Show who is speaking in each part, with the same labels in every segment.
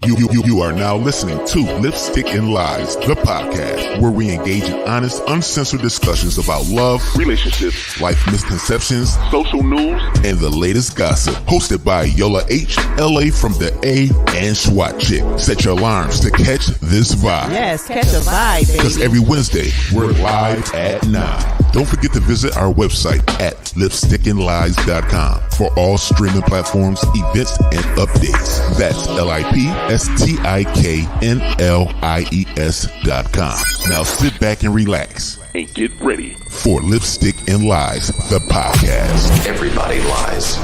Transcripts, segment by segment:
Speaker 1: You are now listening to Lipstick and Lies, the podcast, where we engage in honest, uncensored discussions about love, relationships, life misconceptions, social news, and the latest gossip. Hosted by Yola H, LA from the A, and SWAT Chick. Set your alarms to catch this vibe.
Speaker 2: Yes, catch a vibe, baby.
Speaker 1: Because every Wednesday, we're live at 9. Don't forget to visit our website at lipstickandlies.com for all streaming platforms, events, and updates. That's lipstickandlies.com. Now sit back and relax and get ready for Lipstick and Lies, the podcast.
Speaker 3: Everybody lies.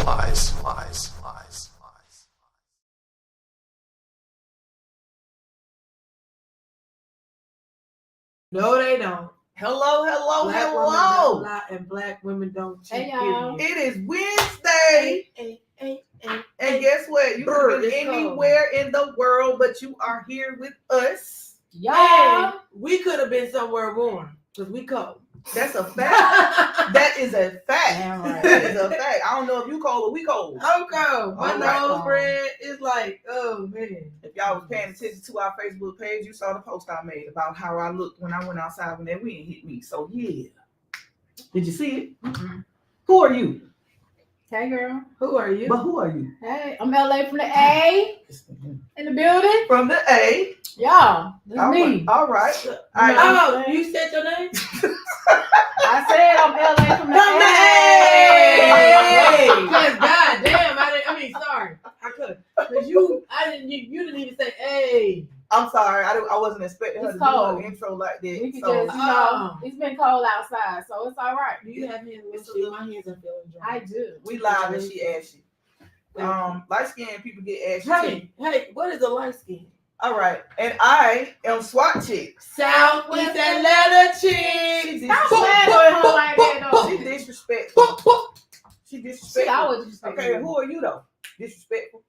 Speaker 4: No, they don't.
Speaker 5: Hello.
Speaker 4: Black women don't lie and black women don't cheat.
Speaker 2: Hey, y'all.
Speaker 5: It is Wednesday. And guess what? You could be anywhere in the world, but you are here with us.
Speaker 4: Yeah. We could have been somewhere warm because we cold.
Speaker 5: That's a fact. That is a fact.
Speaker 2: Damn right.
Speaker 5: That is a fact. I don't know if you cold, but we cold.
Speaker 4: I'm cold. My
Speaker 5: All right.
Speaker 4: nose red is like, oh man.
Speaker 5: If y'all was paying attention to our Facebook page, you saw the post I made about how I looked when I went outside when that wind hit me. So yeah. Did you see it?
Speaker 2: Mm-mm.
Speaker 5: Who are you?
Speaker 2: Hey, girl.
Speaker 4: Who are you?
Speaker 5: But who are you?
Speaker 2: Hey, I'm LA from the A in the building.
Speaker 5: From the A.
Speaker 2: Y'all, that's
Speaker 5: All
Speaker 2: me.
Speaker 5: right. All right.
Speaker 4: Oh, you said your name?
Speaker 2: I said I'm LA from the A.
Speaker 4: Because goddamn, sorry, I could. Because you didn't even say hey.
Speaker 5: I'm sorry. I wasn't expecting her
Speaker 2: It's
Speaker 5: to
Speaker 2: cold.
Speaker 5: do an intro like that.
Speaker 2: We can
Speaker 5: So,
Speaker 2: just, it's been cold outside, so it's all right.
Speaker 4: Do you have hands with you? My hands are feeling dry.
Speaker 2: I do.
Speaker 5: we live and she ashy. Light skinned people get ashy. too.
Speaker 4: Hey, what is a light skin?
Speaker 5: All right. And I am SWAT Chick.
Speaker 4: Southwest Atlanta chick.
Speaker 2: Stop playing with her like that, though.
Speaker 5: She disrespectful. She
Speaker 2: She
Speaker 5: disrespectful.
Speaker 2: always disrespectful.
Speaker 5: Okay, who are you though? Disrespectful.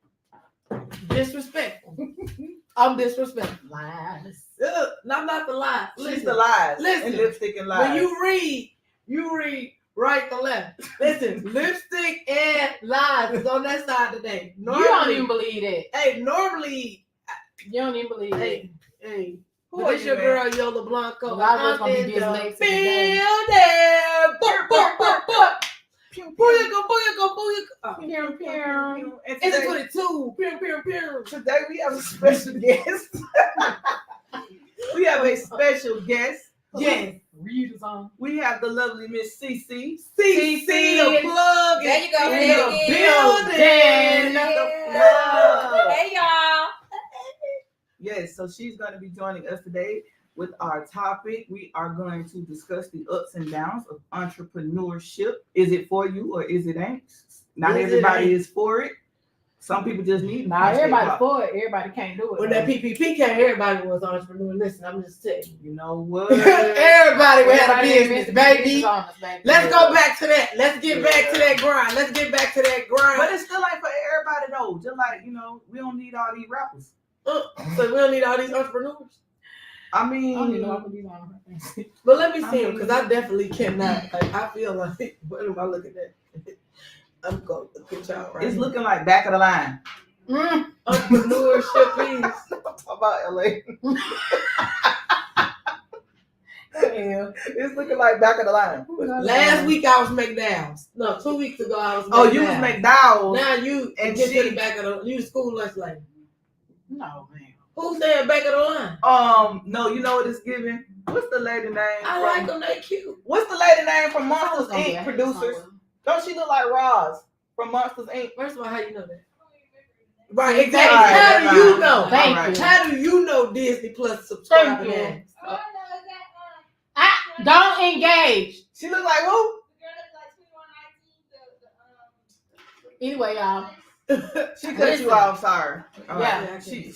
Speaker 4: Disrespectful. I'm disrespectful.
Speaker 2: Lies.
Speaker 4: I'm not the lie.
Speaker 5: She's the lies.
Speaker 4: Listen.
Speaker 5: And lipstick and lies.
Speaker 4: When you read right to left. Listen, lipstick and lies is on that side today.
Speaker 2: You don't even believe that.
Speaker 4: Hey, normally,
Speaker 2: You don't even believe that.
Speaker 4: hey.
Speaker 5: Who
Speaker 4: Who
Speaker 5: are
Speaker 4: is
Speaker 5: you,
Speaker 4: your
Speaker 5: man?
Speaker 4: girl, Yola Blanco?
Speaker 2: A lot of us gonna be dyslexic today.
Speaker 4: Building. Burp.
Speaker 5: Pew, pew.
Speaker 4: Booyaka.
Speaker 2: Pew, pew.
Speaker 5: And
Speaker 4: It's
Speaker 5: today,
Speaker 4: 22. Pew.
Speaker 5: today we have a special guest. We have a special guest.
Speaker 4: Yes.
Speaker 2: Read the song.
Speaker 5: We have the lovely Miss CC.
Speaker 4: CC, a plug.
Speaker 6: There you go.
Speaker 4: In
Speaker 6: There
Speaker 4: the
Speaker 6: it
Speaker 4: building.
Speaker 6: Hey y'all.
Speaker 5: Yes, so she's going to be joining us today with our topic. We are going to discuss the ups and downs of entrepreneurship. Is it for you or is it ain't? Not
Speaker 4: Is it
Speaker 5: everybody
Speaker 4: ain't?
Speaker 5: is for it. Some people just need
Speaker 2: Nah,
Speaker 5: to
Speaker 2: everybody for it. Everybody can't do it.
Speaker 4: When that PPP came, everybody was entrepreneur. Listen, I'm just telling you.
Speaker 5: You know what?
Speaker 4: Everybody had a
Speaker 2: Everybody
Speaker 4: business, baby.
Speaker 2: business owners, baby.
Speaker 4: Let's go back to that. Let's get back to that grind.
Speaker 5: But it's still like for everybody though. Just like, we don't need all these rappers.
Speaker 4: So we don't need all these entrepreneurs.
Speaker 5: I
Speaker 2: I don't even
Speaker 5: mean,
Speaker 2: know what these on.
Speaker 4: But let me see them because I definitely cannot. Like, I feel like, what am I looking at? I'm going to look at y'all right
Speaker 5: it's
Speaker 4: now.
Speaker 5: looking like back of the line.
Speaker 4: Entrepreneurship is.
Speaker 5: Talk about LA. It's looking like back of the line.
Speaker 4: Last week I was McDowell's. No, 2 weeks ago I was McDowell's.
Speaker 5: Oh, you was McDowell's.
Speaker 4: Now you
Speaker 5: And
Speaker 4: and get
Speaker 5: she-
Speaker 4: to the back of the, you the school lunch lady.
Speaker 2: No, man.
Speaker 4: Who said back of the line?
Speaker 5: No, you know what it's giving? What's the lady name?
Speaker 4: I like them, they cute.
Speaker 5: What's the lady name from Monsters
Speaker 2: Gonna be
Speaker 5: Inc.
Speaker 2: a
Speaker 5: producers?
Speaker 2: song.
Speaker 5: Don't she look like Roz from Monsters Inc.?
Speaker 4: First of all, how you know that? Right, exactly.
Speaker 5: All right,
Speaker 4: How
Speaker 5: never
Speaker 4: do you
Speaker 5: mind.
Speaker 4: know?
Speaker 2: Thank
Speaker 5: All right.
Speaker 2: you.
Speaker 4: How do you know Disney Plus subscribing
Speaker 2: Thank you.
Speaker 4: ads?
Speaker 2: Don't engage.
Speaker 5: She look like who?
Speaker 2: Anyway, y'all.
Speaker 5: She cut
Speaker 2: Listen.
Speaker 5: you off. Sorry. All
Speaker 2: Yeah.
Speaker 5: right. She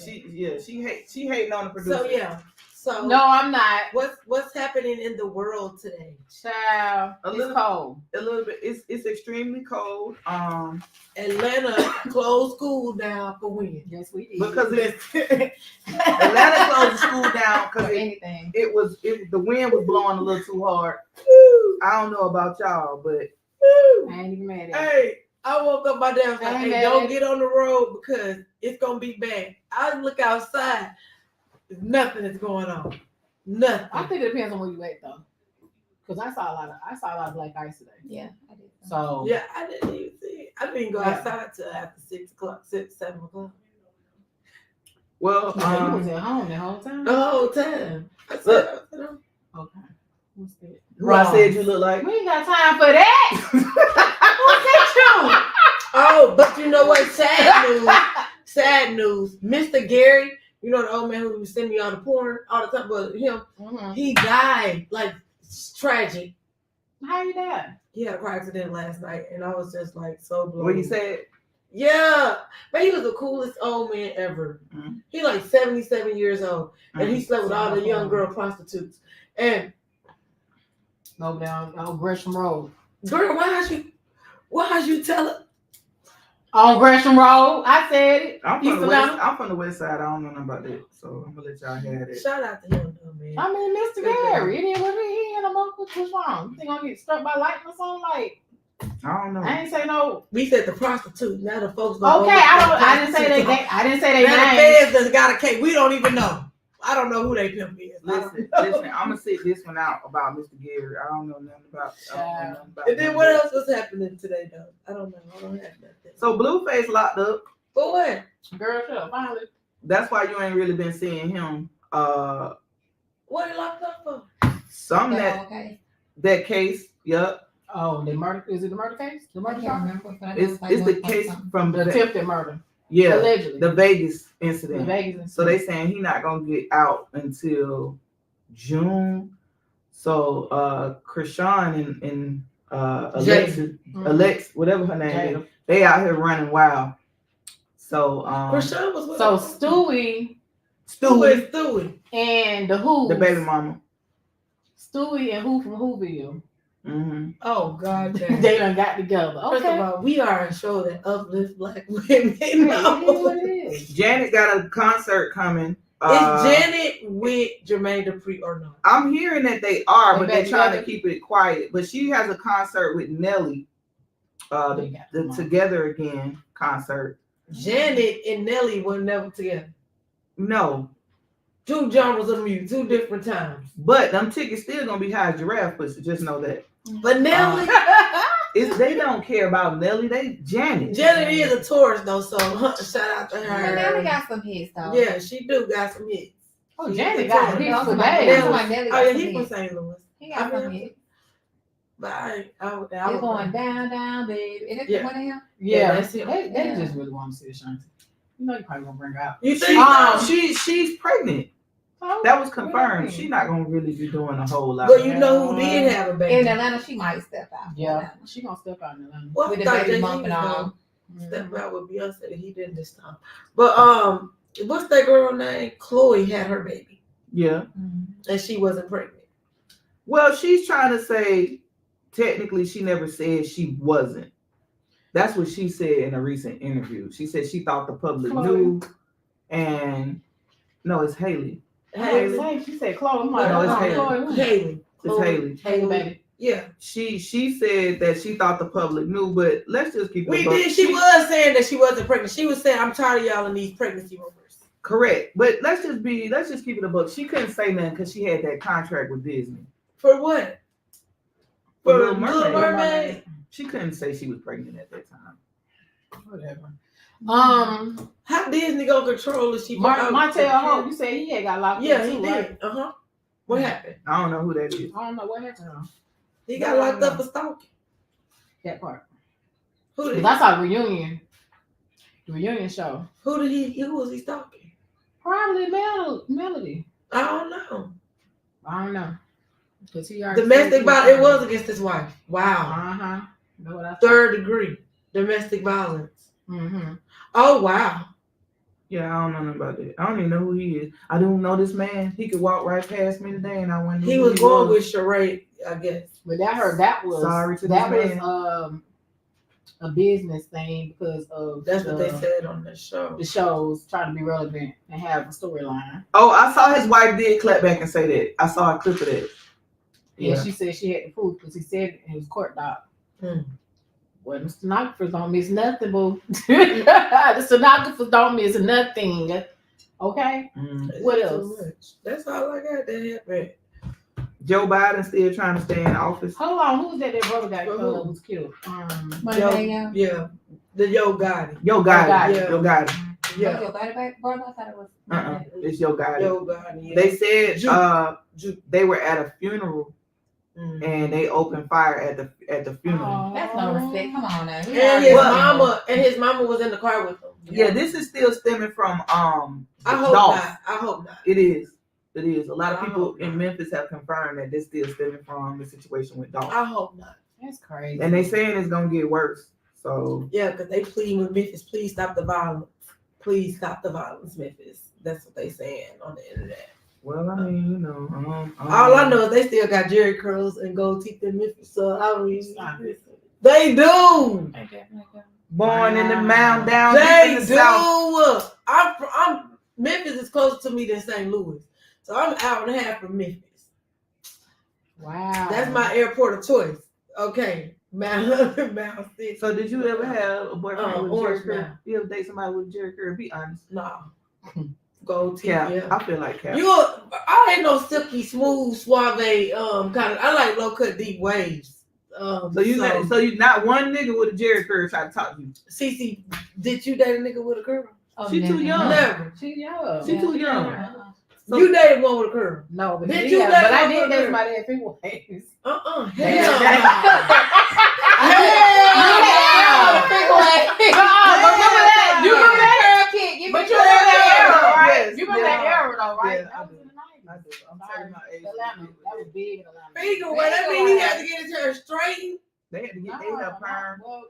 Speaker 5: hating on the producer.
Speaker 4: So yeah. So
Speaker 2: No, I'm not.
Speaker 4: what's happening in the world today?
Speaker 2: Child,
Speaker 5: A
Speaker 2: it's
Speaker 5: little-
Speaker 2: cold.
Speaker 5: A little bit. It's extremely cold.
Speaker 4: Atlanta closed school down for when?
Speaker 2: Yes, we did.
Speaker 5: Because Atlanta closed the school down
Speaker 2: for
Speaker 5: because
Speaker 2: anything.
Speaker 5: the wind was blowing a little too hard. I don't know about y'all, but
Speaker 2: I ain't even mad at it.
Speaker 4: Hey, I woke up my dad was like,
Speaker 2: Ain't
Speaker 4: hey,
Speaker 2: that
Speaker 4: don't
Speaker 2: it?
Speaker 4: get on the road because it's gonna be bad. I look outside, nothing is going on. Nothing.
Speaker 2: I think it depends on where you at though, because I saw a lot of black ice today.
Speaker 6: Yeah, I did.
Speaker 2: So
Speaker 4: Yeah, I didn't even see it. I didn't go
Speaker 2: Yeah.
Speaker 4: outside till after 6 o'clock, 7 o'clock.
Speaker 5: Well,
Speaker 2: yeah, you was at home the whole time.
Speaker 4: The whole time. I said,
Speaker 5: Look.
Speaker 2: Okay. What's that?
Speaker 5: Ross said you look like.
Speaker 2: We ain't got time for that. Who sent you?
Speaker 4: oh, but you know what? Sad news. Mr. Gary, you know the old man who send me all the porn all the time, but him, he died. Like, it's tragic.
Speaker 2: How you died?
Speaker 4: He had a car accident last night, and I was just like so blown.
Speaker 5: What you said?
Speaker 4: Yeah, but he was the coolest old man ever.
Speaker 5: Mm-hmm.
Speaker 4: He like 77 years old, and he slept with all the young girl prostitutes. And
Speaker 2: Go down on Gresham Road.
Speaker 4: girl, why you tell her?
Speaker 2: On Gresham Road, I said it.
Speaker 5: I'm
Speaker 2: East
Speaker 5: from the west.
Speaker 2: Atlanta.
Speaker 5: I'm from the west side. I don't know nothing about that, so I'm gonna let y'all have it.
Speaker 4: Shout out to him, though, man.
Speaker 2: I mean, Mr. Gary, it is what it is. He ain't no what's wrong. You think I'm gonna get struck by lightning or something? Like,
Speaker 5: I don't know.
Speaker 2: I ain't say no.
Speaker 4: We said the prostitute. Now the folks.
Speaker 2: Okay, I didn't say they. I didn't say they
Speaker 4: Now the
Speaker 2: names.
Speaker 4: feds done got a case. We don't even know. I don't know who they pimp is.
Speaker 5: Listen, I'm gonna sit this one out about Mr. Gary. I don't know nothing about.
Speaker 4: And then what else was happening today, though? I don't know. I don't have nothing.
Speaker 5: So Blueface locked up.
Speaker 4: For what?
Speaker 2: Girl, shut up. Finally.
Speaker 5: That's why you ain't really been seeing him.
Speaker 4: What he locked up for?
Speaker 5: Some
Speaker 6: Okay.
Speaker 5: that case. Yep.
Speaker 2: Oh, the murder. Is it the murder case? The
Speaker 6: I
Speaker 2: murder
Speaker 6: can't
Speaker 2: charge?
Speaker 6: remember. But I know
Speaker 5: It's
Speaker 6: like
Speaker 5: the
Speaker 6: 1
Speaker 5: case
Speaker 6: something.
Speaker 5: from
Speaker 2: The
Speaker 5: the
Speaker 2: attempted murder.
Speaker 5: yeah
Speaker 2: Allegedly.
Speaker 5: the Vegas
Speaker 2: The
Speaker 5: incident.
Speaker 2: Vegas.
Speaker 5: So they saying he not gonna get out until June. So Krishan and Alex, whatever her name is, they out here running wild. So
Speaker 4: Krishan was with
Speaker 2: So
Speaker 4: her.
Speaker 2: Stewie
Speaker 4: Stewie.
Speaker 2: and the Who.
Speaker 5: the baby mama.
Speaker 2: Stewie and Who from Whoville.
Speaker 5: Mm-hmm.
Speaker 4: Oh God damn.
Speaker 2: They done got together.
Speaker 4: First
Speaker 2: Okay.
Speaker 4: of all, we are a show that uplifts black women.
Speaker 2: Hey, it is what it is.
Speaker 5: Janet got a concert coming.
Speaker 4: Is Janet with Jermaine Dupri or not?
Speaker 5: I'm hearing that they are, but
Speaker 2: They
Speaker 5: they're
Speaker 2: back
Speaker 5: trying to
Speaker 2: together?
Speaker 5: keep it quiet. But she has a concert with Nelly,
Speaker 2: They got
Speaker 5: the
Speaker 2: them on.
Speaker 5: Together Again concert.
Speaker 4: Janet and Nelly were never together.
Speaker 5: No,
Speaker 4: Two genres of music, two different times.
Speaker 5: but them tickets still gonna be high as giraffe pussy. Just know that.
Speaker 4: But Nelly,
Speaker 5: They don't care about Nelly. They Janet.
Speaker 4: Janet is a tourist though, so shout out to
Speaker 6: But now we
Speaker 4: her.
Speaker 6: got some hits though.
Speaker 4: Yeah, she do got some hits.
Speaker 2: Oh,
Speaker 4: She
Speaker 2: Janet
Speaker 4: is a
Speaker 2: got
Speaker 4: tourist.
Speaker 2: hits for
Speaker 6: Nelly.
Speaker 2: days.
Speaker 6: Nelly got
Speaker 4: Oh yeah,
Speaker 6: some
Speaker 4: he from
Speaker 6: hits.
Speaker 4: St. Louis.
Speaker 6: He got some
Speaker 4: I mean,
Speaker 6: hits.
Speaker 4: But I
Speaker 6: You're going down, down, baby. Is that
Speaker 4: Yeah.
Speaker 6: one of him?
Speaker 2: Yeah,
Speaker 4: that's it.
Speaker 2: they
Speaker 6: Yeah.
Speaker 2: just really want to see Ashanti. You know you probably gonna bring her out.
Speaker 4: You think?
Speaker 5: She's pregnant.
Speaker 2: Oh,
Speaker 5: That was confirmed.
Speaker 2: really?
Speaker 5: She's not gonna really be doing a whole lot.
Speaker 4: But you know who did have a
Speaker 6: In
Speaker 4: baby?
Speaker 6: Atlanta, she might step out.
Speaker 2: Yeah, she gonna step out in Atlanta.
Speaker 4: Well, I
Speaker 6: With the
Speaker 4: thought
Speaker 6: baby
Speaker 4: that he
Speaker 6: bump
Speaker 4: was
Speaker 6: and
Speaker 4: gonna
Speaker 6: all.
Speaker 4: step out with Beyonce. That he didn't this time. But what's that girl name? Chloe had her baby,
Speaker 5: Yeah.
Speaker 4: and she wasn't pregnant.
Speaker 5: Well, she's trying to say technically she never said she wasn't. That's what she said in a recent interview. She said she thought the public
Speaker 2: Chloe.
Speaker 5: knew, and no, it's Haley.
Speaker 4: Haley.
Speaker 2: She said Chloe. I'm like,
Speaker 5: No, it's
Speaker 2: oh,
Speaker 5: Haley.
Speaker 2: Chloe, who?
Speaker 4: Haley.
Speaker 5: It's Haley.
Speaker 2: Haley, baby.
Speaker 4: Yeah,
Speaker 5: She said that she thought the public knew, but let's just keep it.
Speaker 4: we
Speaker 5: a buck.
Speaker 4: did. She was saying that she wasn't pregnant. She was saying, "I'm tired of y'all in these pregnancy rumors."
Speaker 5: Correct, but let's just keep it a buck. She couldn't say nothing because she had that contract with Disney.
Speaker 4: For what?
Speaker 5: For
Speaker 4: For
Speaker 5: Little
Speaker 4: Little
Speaker 5: Mermaid.
Speaker 4: Mermaid.
Speaker 5: She couldn't say she was pregnant at that time.
Speaker 2: Whatever.
Speaker 4: How Disney gonna control if she?
Speaker 2: Montel Hope, you said he had got locked
Speaker 4: Yeah,
Speaker 2: up
Speaker 4: he
Speaker 2: too,
Speaker 4: did.
Speaker 2: right?
Speaker 4: What happened?
Speaker 5: I don't know who that is.
Speaker 2: I don't know what happened.
Speaker 4: He got locked up for stalking.
Speaker 2: That part.
Speaker 4: Who did?
Speaker 2: That's our reunion. The reunion show.
Speaker 4: Who was he stalking?
Speaker 2: Probably Melody.
Speaker 4: I don't know.
Speaker 2: I don't know. Cause he already
Speaker 4: Domestic violence. It was against his wife. Wow.
Speaker 2: Uh-huh. Know what I thought?
Speaker 4: 3rd degree domestic violence.
Speaker 2: Mm-hmm.
Speaker 4: Oh wow.
Speaker 5: Yeah, I don't know nothing about that. I don't even know who he is. I don't know this man. He could walk right past me today, and I wouldn't.
Speaker 4: He was going with Sheree, I guess.
Speaker 2: But that was
Speaker 5: Sorry to
Speaker 2: that
Speaker 5: this
Speaker 2: was
Speaker 5: man.
Speaker 2: A business thing because of
Speaker 4: That's what they said on the show.
Speaker 2: the shows trying to be relevant and have a storyline.
Speaker 5: Oh, I saw his wife did clap back and say that. I saw a clip of that.
Speaker 2: Yeah, she said she had the proof because he said it in his court doc. Well, the stenographers don't miss nothing, boo. The stenographers don't miss nothing. Okay? What
Speaker 4: It's too
Speaker 2: else?
Speaker 4: much. That's all I got that happened.
Speaker 5: Joe Biden still trying to stay in office.
Speaker 2: Hold on, who's that brother got
Speaker 4: Who?
Speaker 2: killed was killed?
Speaker 4: Yeah, the Yo Gotti.
Speaker 5: Yo got
Speaker 2: Gotti.
Speaker 5: it. Yo got it.
Speaker 4: Yeah,
Speaker 6: Your body back, brother? I thought it was.
Speaker 5: It's Yo got it.
Speaker 4: Yo Gotti. Yeah.
Speaker 5: They said
Speaker 4: Juke.
Speaker 5: they were at a funeral
Speaker 4: Mhm.
Speaker 5: and they opened fire at the funeral.
Speaker 6: That's no respect. Come on now.
Speaker 4: And his mama was in the car with him.
Speaker 5: Yeah, this is still stemming from
Speaker 4: I hope
Speaker 5: Dolph.
Speaker 4: not. I hope not.
Speaker 5: It is. It is. A lot of
Speaker 4: I
Speaker 5: people
Speaker 4: hope
Speaker 5: in
Speaker 4: not.
Speaker 5: Memphis have confirmed that this still stemming from the situation with Dolph.
Speaker 4: I hope not.
Speaker 2: That's crazy.
Speaker 5: And they saying it's gonna get worse. So
Speaker 4: Yeah, because they plead with Memphis. Please stop the violence. Please stop the violence, Memphis. That's what they saying on the internet.
Speaker 5: well, I mean, you know,
Speaker 4: All I know is they still got Jerry curls and gold teeth in Memphis. So I don't even.
Speaker 2: Stop it.
Speaker 4: They do.
Speaker 2: They definitely do.
Speaker 5: born in the mound down
Speaker 4: They
Speaker 5: deep in the
Speaker 4: do.
Speaker 5: south.
Speaker 4: I'm Memphis is closer to me than St. Louis, so I'm an hour and a half from Memphis.
Speaker 2: Wow.
Speaker 4: That's my airport of choice. Okay, Mount City.
Speaker 5: So did you ever have a boyfriend with Jerry
Speaker 4: Orange
Speaker 5: Curl?
Speaker 4: Mountain.
Speaker 5: You ever date somebody with Jerry Curl? Be honest.
Speaker 4: No. Gold teeth.
Speaker 5: Yeah,
Speaker 4: Yeah.
Speaker 5: I feel like Cap.
Speaker 4: I ain't no silky, smooth, suave kind of. I like low cut, deep waves.
Speaker 5: So you not one nigga with a Jerry Curl try to talk to you.
Speaker 4: Cece, did you date a nigga with a curl?
Speaker 6: Oh,
Speaker 5: She too young.
Speaker 4: Never.
Speaker 2: She young.
Speaker 5: She too young. So-
Speaker 4: You dated one with a curl.
Speaker 2: No, but
Speaker 4: Did
Speaker 2: yeah,
Speaker 4: you
Speaker 2: but
Speaker 4: date
Speaker 2: I
Speaker 4: one
Speaker 2: did
Speaker 4: with
Speaker 2: date
Speaker 4: her?
Speaker 2: somebody at 3 ways.
Speaker 4: Hell
Speaker 2: Hell
Speaker 4: no.
Speaker 2: You remember that? But you remember that era, right?
Speaker 5: Yes,
Speaker 2: You remember that
Speaker 5: yeah.
Speaker 2: era, though, right?
Speaker 5: Yeah,
Speaker 2: That
Speaker 5: I
Speaker 2: was
Speaker 5: do.
Speaker 2: in the 90s.
Speaker 5: I do. I'm
Speaker 2: Sorry.
Speaker 5: telling my age.
Speaker 2: Atlanta. That was big in Atlanta.
Speaker 4: Finger, well, that means he had to get his hair straightened.
Speaker 5: They had to get their hair perm.
Speaker 2: Well,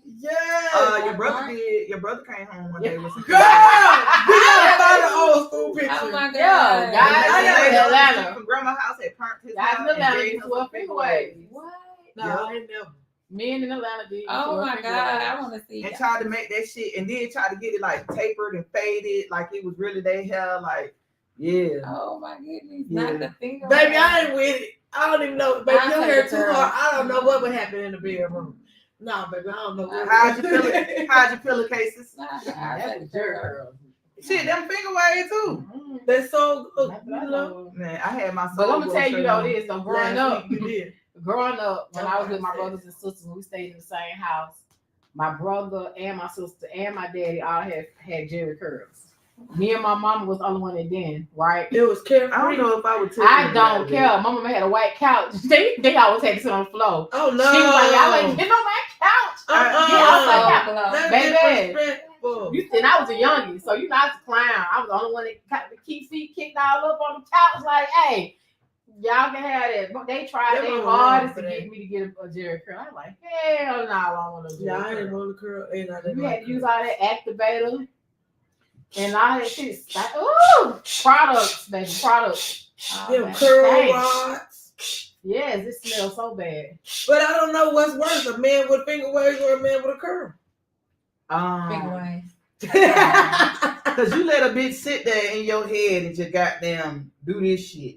Speaker 4: Yeah.
Speaker 5: Your brother did. Your brother came home one day with some.
Speaker 4: Girl, we gotta find an old school picture.
Speaker 6: Oh my God.
Speaker 2: Yo, guys
Speaker 5: I
Speaker 2: in
Speaker 5: got
Speaker 2: Atlanta.
Speaker 5: from grandma's house had permed his
Speaker 2: Guys
Speaker 5: hair
Speaker 2: in
Speaker 5: and
Speaker 2: Atlanta
Speaker 5: gave
Speaker 2: used
Speaker 5: him
Speaker 2: to wear
Speaker 5: some
Speaker 2: finger
Speaker 5: waves.
Speaker 2: waves.
Speaker 6: What?
Speaker 4: No, I ain't never.
Speaker 2: Men in Atlanta did.
Speaker 6: Oh my God. I want to see
Speaker 5: And
Speaker 6: that.
Speaker 5: tried to make that shit, and then tried to get it like tapered and faded, like it was really their hair. Like, yeah.
Speaker 6: Oh my goodness.
Speaker 5: Yeah.
Speaker 6: Not the finger.
Speaker 4: Baby, I ain't with it. I don't even know. Baby,
Speaker 6: I'll
Speaker 4: your
Speaker 6: take
Speaker 4: hair
Speaker 6: the
Speaker 4: too
Speaker 6: curls.
Speaker 4: hard. I don't know what would happen in the bedroom. No, baby, I don't know what.
Speaker 5: How'd you feel it? How'd you pillowcases?
Speaker 2: That was your girl.
Speaker 5: Shit, them finger waves too.
Speaker 4: That's so good.
Speaker 2: That's
Speaker 4: You
Speaker 2: what I
Speaker 4: know.
Speaker 2: know.
Speaker 5: Man, I had my.
Speaker 2: But let me
Speaker 5: soul
Speaker 2: tell you
Speaker 5: glow
Speaker 2: though,
Speaker 5: shirt
Speaker 2: this though, growing
Speaker 4: Last
Speaker 2: up,
Speaker 4: week you did.
Speaker 2: growing up, when I was with my
Speaker 4: Okay.
Speaker 2: brothers and sisters, we stayed in the same house. My brother and my sister and my daddy all had Jerry curls. Me and my mama was the only one that didn't, right?
Speaker 4: It was carefree.
Speaker 5: I don't know if I would tell
Speaker 2: I
Speaker 5: you
Speaker 2: don't
Speaker 5: that.
Speaker 2: care. My mama had a white couch. They always had to sit on the floor.
Speaker 4: Oh no.
Speaker 2: She was like, y'all ain't getting on my couch.
Speaker 4: Uh-uh.
Speaker 2: Yeah,
Speaker 4: That's
Speaker 2: Baby.
Speaker 4: disrespectful.
Speaker 2: And I was a youngin', so you know I was a clown. I was the only one that keep feet kicked all up on the couch. Like, hey, y'all can have that. But they tried
Speaker 4: They
Speaker 2: their
Speaker 4: were
Speaker 2: hardest to
Speaker 4: wrong for
Speaker 2: get me to get a Jerry curl. I'm like, hell no, I don't want to do
Speaker 4: Yeah, I
Speaker 2: it.
Speaker 4: didn't want to curl. And I didn't
Speaker 2: You had to use
Speaker 4: like
Speaker 2: all that activator and all that shit. Ooh, products, baby, products.
Speaker 4: them curl
Speaker 2: Thanks.
Speaker 4: rods.
Speaker 2: Yes, it smells so bad.
Speaker 4: But I don't know what's worse, a man with finger waves or a man with a curl.
Speaker 6: Finger waves.
Speaker 5: Cause you let a bitch sit there in your head and just goddamn do this shit.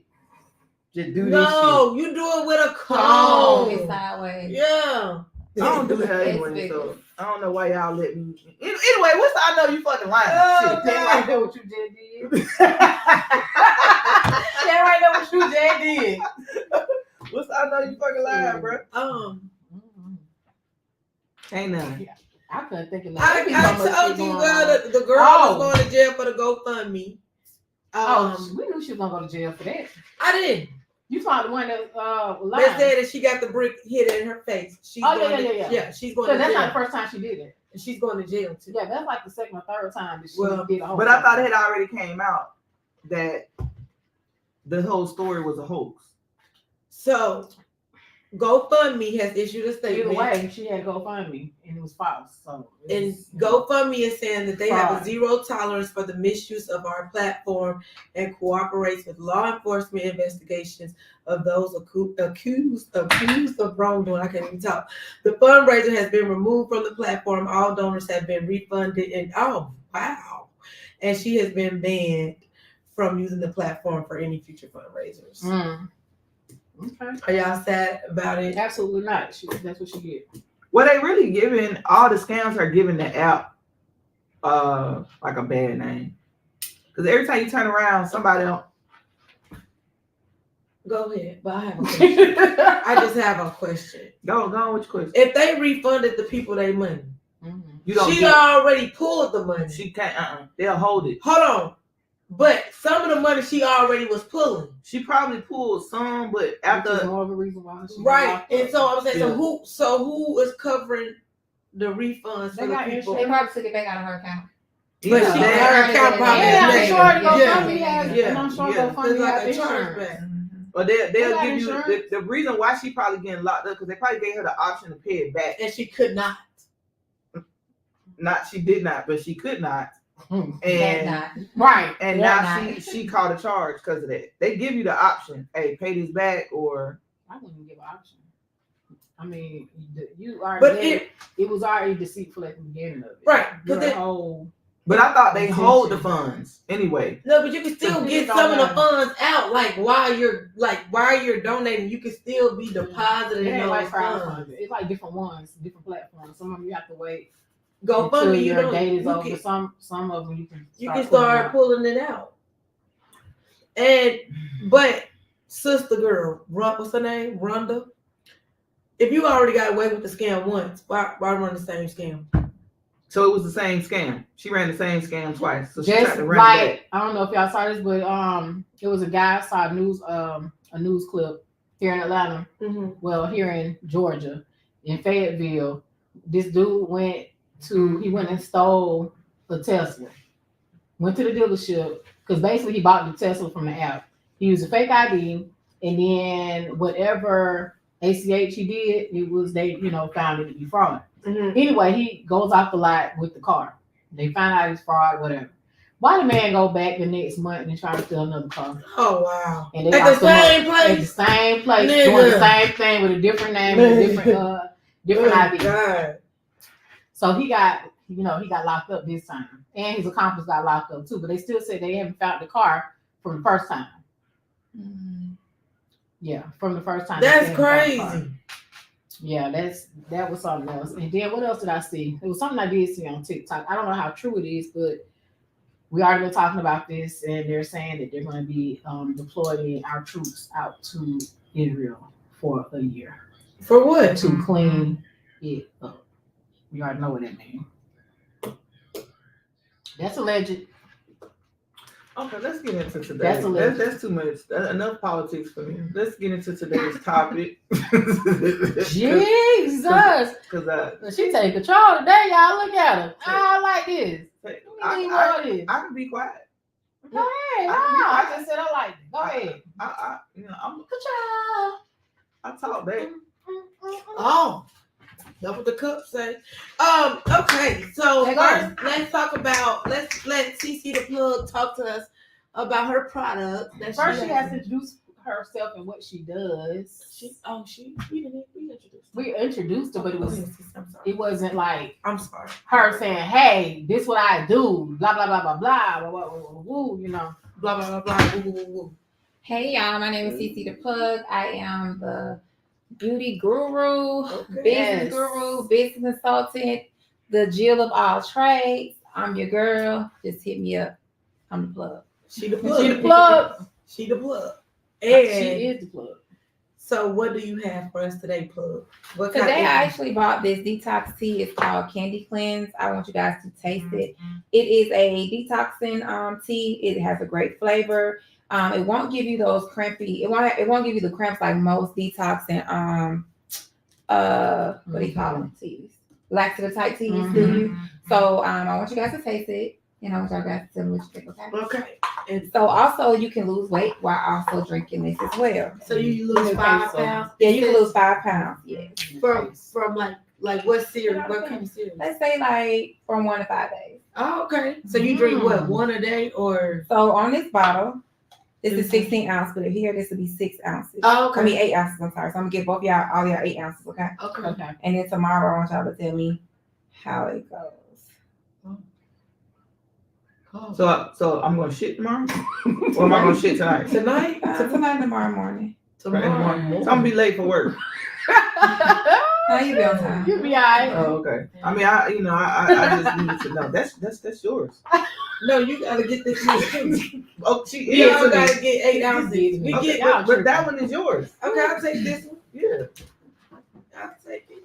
Speaker 5: Just do this
Speaker 4: No, you do it with a
Speaker 6: Oh, it's
Speaker 4: comb.
Speaker 6: sideways.
Speaker 4: Yeah.
Speaker 5: shit. I don't do that
Speaker 6: It's
Speaker 5: anyway,
Speaker 6: big.
Speaker 5: so I don't know why y'all let me. Anyway, what's I know you fucking lying.
Speaker 4: Oh,
Speaker 5: Shit.
Speaker 2: That right there what you just did. That right there what you just did.
Speaker 5: What's I know you fucking lying, bro? Ain't nothing.
Speaker 2: I couldn't think of
Speaker 4: I
Speaker 2: nothing.
Speaker 4: told you, well, the girl
Speaker 2: Oh.
Speaker 4: was going to jail for the GoFundMe.
Speaker 2: We knew she was gonna go to jail for that.
Speaker 4: I didn't.
Speaker 2: You found the one that
Speaker 4: They
Speaker 2: lied.
Speaker 4: said that she got the brick hit in her face. She's
Speaker 2: Oh,
Speaker 4: going
Speaker 2: yeah.
Speaker 4: Yeah, she's going
Speaker 2: So
Speaker 4: to
Speaker 2: that's
Speaker 4: jail.
Speaker 2: not the first time she did it.
Speaker 4: And she's going to jail too.
Speaker 2: Yeah, that's like the second or third time that she
Speaker 4: Well,
Speaker 2: did a whole
Speaker 5: But I thought
Speaker 2: thing.
Speaker 5: it had already came out that the whole story was a hoax.
Speaker 4: So GoFundMe has issued a
Speaker 2: Either
Speaker 4: statement.
Speaker 2: way, she had to go find me, and it was false. So it
Speaker 4: And
Speaker 2: was-
Speaker 4: GoFundMe is saying that they have a
Speaker 2: Fraud.
Speaker 4: zero tolerance for the misuse of our platform and cooperates with law enforcement investigations of those accused of wrongdoing. I can't even talk. The fundraiser has been removed from the platform. All donors have been refunded, and oh wow! And she has been banned from using the platform for any future fundraisers.
Speaker 2: Okay.
Speaker 4: Are y'all sad about it?
Speaker 2: Absolutely not. That's what she get.
Speaker 5: Well, they really giving all the scams are giving the app like a bad name. Because every time you turn around, somebody else.
Speaker 4: Go ahead, but I have a question. I just have a question.
Speaker 5: Go on with your question.
Speaker 4: If they refunded the people their money,
Speaker 5: You don't
Speaker 4: she
Speaker 5: get,
Speaker 4: already pulled the money.
Speaker 5: she can't they'll hold it.
Speaker 4: Hold on. But some of the money she already was pulling.
Speaker 5: She probably pulled some, but
Speaker 2: Which is
Speaker 5: after
Speaker 2: more of a reason why she
Speaker 4: Right.
Speaker 2: locked
Speaker 4: And
Speaker 2: up.
Speaker 4: so I'm saying,
Speaker 5: Yeah.
Speaker 4: so who is covering the refunds
Speaker 2: They
Speaker 4: for the
Speaker 2: got
Speaker 4: people?
Speaker 6: They probably took it back out of her account.
Speaker 4: But
Speaker 5: yeah,
Speaker 4: she
Speaker 5: that-
Speaker 4: her account probably
Speaker 2: Yeah, I'm
Speaker 4: is
Speaker 2: sure
Speaker 4: negative.
Speaker 2: the
Speaker 4: Yeah.
Speaker 2: GoFundMe has.
Speaker 5: Yeah.
Speaker 2: And I'm sure
Speaker 5: Yeah.
Speaker 2: GoFundMe
Speaker 4: It's like
Speaker 2: has
Speaker 4: a
Speaker 2: insurance.
Speaker 4: chargeback.
Speaker 5: Or they'll
Speaker 2: They got
Speaker 5: give you
Speaker 2: insurance.
Speaker 5: the reason why she probably getting locked up because they probably gave her the option to pay it back.
Speaker 4: And she could not.
Speaker 5: Not she did not, but she could not.
Speaker 2: Hmm.
Speaker 6: That's
Speaker 5: And
Speaker 6: not.
Speaker 2: Right.
Speaker 5: and
Speaker 6: Yeah,
Speaker 5: now
Speaker 6: not.
Speaker 5: she called a charge because of that. They give you the option, hey, pay this back or
Speaker 2: I wouldn't give an option. I mean, you already.
Speaker 4: But
Speaker 2: it was already deceitful at the beginning of it.
Speaker 4: Right,
Speaker 2: Your
Speaker 4: 'cause it-
Speaker 2: whole.
Speaker 5: but I thought they
Speaker 2: Intention.
Speaker 5: hold the funds anyway.
Speaker 4: No, but you can still
Speaker 2: It
Speaker 4: get
Speaker 2: don't
Speaker 4: some of the
Speaker 2: matter.
Speaker 4: funds out. Like while you're donating, you can still be deposited
Speaker 2: It
Speaker 4: in
Speaker 2: ain't
Speaker 4: those
Speaker 2: like
Speaker 4: funds.
Speaker 2: crowdfunding. It's like different ones, different platforms. Some of them you have to wait
Speaker 4: Go
Speaker 2: until
Speaker 4: fund me. You
Speaker 2: your
Speaker 4: don't.
Speaker 2: date is
Speaker 4: You
Speaker 2: over.
Speaker 4: can,
Speaker 2: Some of them you can.
Speaker 4: you can start pulling it out. But sister girl, what's her name? Rhonda. If you already got away with the scam once, why run the same scam?
Speaker 5: So it was the same scam. She ran the same scam twice. So she
Speaker 2: Just
Speaker 5: tried to run it back.
Speaker 2: like I don't know if y'all saw this, but it was a guy I saw a news clip here in Atlanta.
Speaker 4: Mm-hmm.
Speaker 2: Well, here in Georgia, in Fayetteville, this dude went and stole a Tesla. Went to the dealership because basically he bought the Tesla from the app. He used a fake ID, and then whatever ACH he did, they found it to be fraud.
Speaker 4: Mm-hmm.
Speaker 2: Anyway, he goes off the lot with the car. They find out it's fraud, whatever. Why the man go back the next month and try to steal another car?
Speaker 4: Oh wow!
Speaker 2: And they
Speaker 4: At the
Speaker 2: locked him up
Speaker 4: same
Speaker 2: at the
Speaker 4: place.
Speaker 2: same place,
Speaker 4: Nigga.
Speaker 2: doing the same thing with a different name and a different
Speaker 4: Oh,
Speaker 2: ID.
Speaker 4: God.
Speaker 2: So he got locked up this time, and his accomplice got locked up too. But they still said they haven't found the car from the first time.
Speaker 6: Mm.
Speaker 2: Yeah, from the first time. they
Speaker 4: That's
Speaker 2: said they hadn't found the
Speaker 4: crazy.
Speaker 2: car. Yeah, that was something else. And then what else did I see? It was something I did see on TikTok. I don't know how true it is, but we already been talking about this, and they're saying that they're going to be deploying our troops out to Israel for a year
Speaker 4: For what?
Speaker 2: to clean it up. We already know what that means. That's alleged.
Speaker 5: Okay, let's get into today.
Speaker 2: That's a legend.
Speaker 5: That's too much. Enough politics for me. Let's get into today's topic.
Speaker 2: Jesus.
Speaker 5: Because
Speaker 2: She take control today, y'all. Look at her. I like this.
Speaker 5: I can be quiet.
Speaker 2: Go ahead. No, I just said I like it. Go ahead.
Speaker 5: I'm
Speaker 2: Control.
Speaker 5: I talk back.
Speaker 4: Oh, that's what the cup say. Okay, so
Speaker 2: There you
Speaker 4: first let's talk about let's let CC the plug talk to us about her product. That
Speaker 2: First, she has to introduce herself and what she does. We introduced her, but it wasn't like
Speaker 4: I'm sorry.
Speaker 2: her saying, "Hey, this what I do." Blah blah blah blah blah. Blah, blah, blah, blah, you know.
Speaker 4: Blah blah blah blah. Woo, woo, woo, woo.
Speaker 6: Hey y'all, my name is CC the Plug. I am the beauty guru,
Speaker 4: Okay.
Speaker 6: business guru, business consultant, the Jill of all trades. I'm your girl. Just hit me up. I'm the plug.
Speaker 4: She the plug.
Speaker 2: She the plug.
Speaker 4: She the plug.
Speaker 2: She
Speaker 4: And
Speaker 2: is the plug.
Speaker 4: so, what do you have for us today, plug? What
Speaker 6: Today I
Speaker 4: of-
Speaker 6: actually bought this detox tea. It's called Candy Cleanse. I want you guys to taste it. It is a detoxing tea. It has a great flavor. It won't give you those crampy. It won't give you the cramps like most detoxing. What do you call them? Teas, laxative type teas. Do you? So I want you guys to taste it, and I want y'all guys to tell me what you think. Okay.
Speaker 4: Okay. And
Speaker 6: So also you can lose weight while also drinking this as well.
Speaker 4: so you lose
Speaker 2: Okay,
Speaker 4: 5
Speaker 2: so-
Speaker 4: pounds.
Speaker 6: Yeah, you can lose 5 pounds. Yes.
Speaker 4: from like what series? What kind of series?
Speaker 6: Let's say like from 1 to 5 days.
Speaker 4: Oh, okay. So you drink what, 1 a day or?
Speaker 6: So on this bottle, this is 16 ounces, but here this will be 6 ounces.
Speaker 4: Oh,
Speaker 6: I mean 8 ounces. I'm sorry. So I'm gonna give both y'all all y'all 8 ounces, okay?
Speaker 4: Okay.
Speaker 2: Okay.
Speaker 6: And then tomorrow I want y'all to tell me how it goes.
Speaker 5: So I'm gonna shit tomorrow, or am I gonna shit tonight?
Speaker 4: Tonight?
Speaker 6: Tonight, tomorrow morning.
Speaker 4: Tomorrow
Speaker 5: So
Speaker 4: morning.
Speaker 5: I'm gonna be late for work.
Speaker 6: How you be on time?
Speaker 2: You'll be all right.
Speaker 5: Oh, okay. I mean, I just need to know. That's yours.
Speaker 4: No, you gotta get this too.
Speaker 5: Oh, she
Speaker 4: You
Speaker 5: is.
Speaker 4: all gotta get 8 ounces. We
Speaker 5: Okay,
Speaker 4: get.
Speaker 5: but that one is yours.
Speaker 4: Okay, I'll take this one.
Speaker 5: Yeah.
Speaker 4: I'll take it.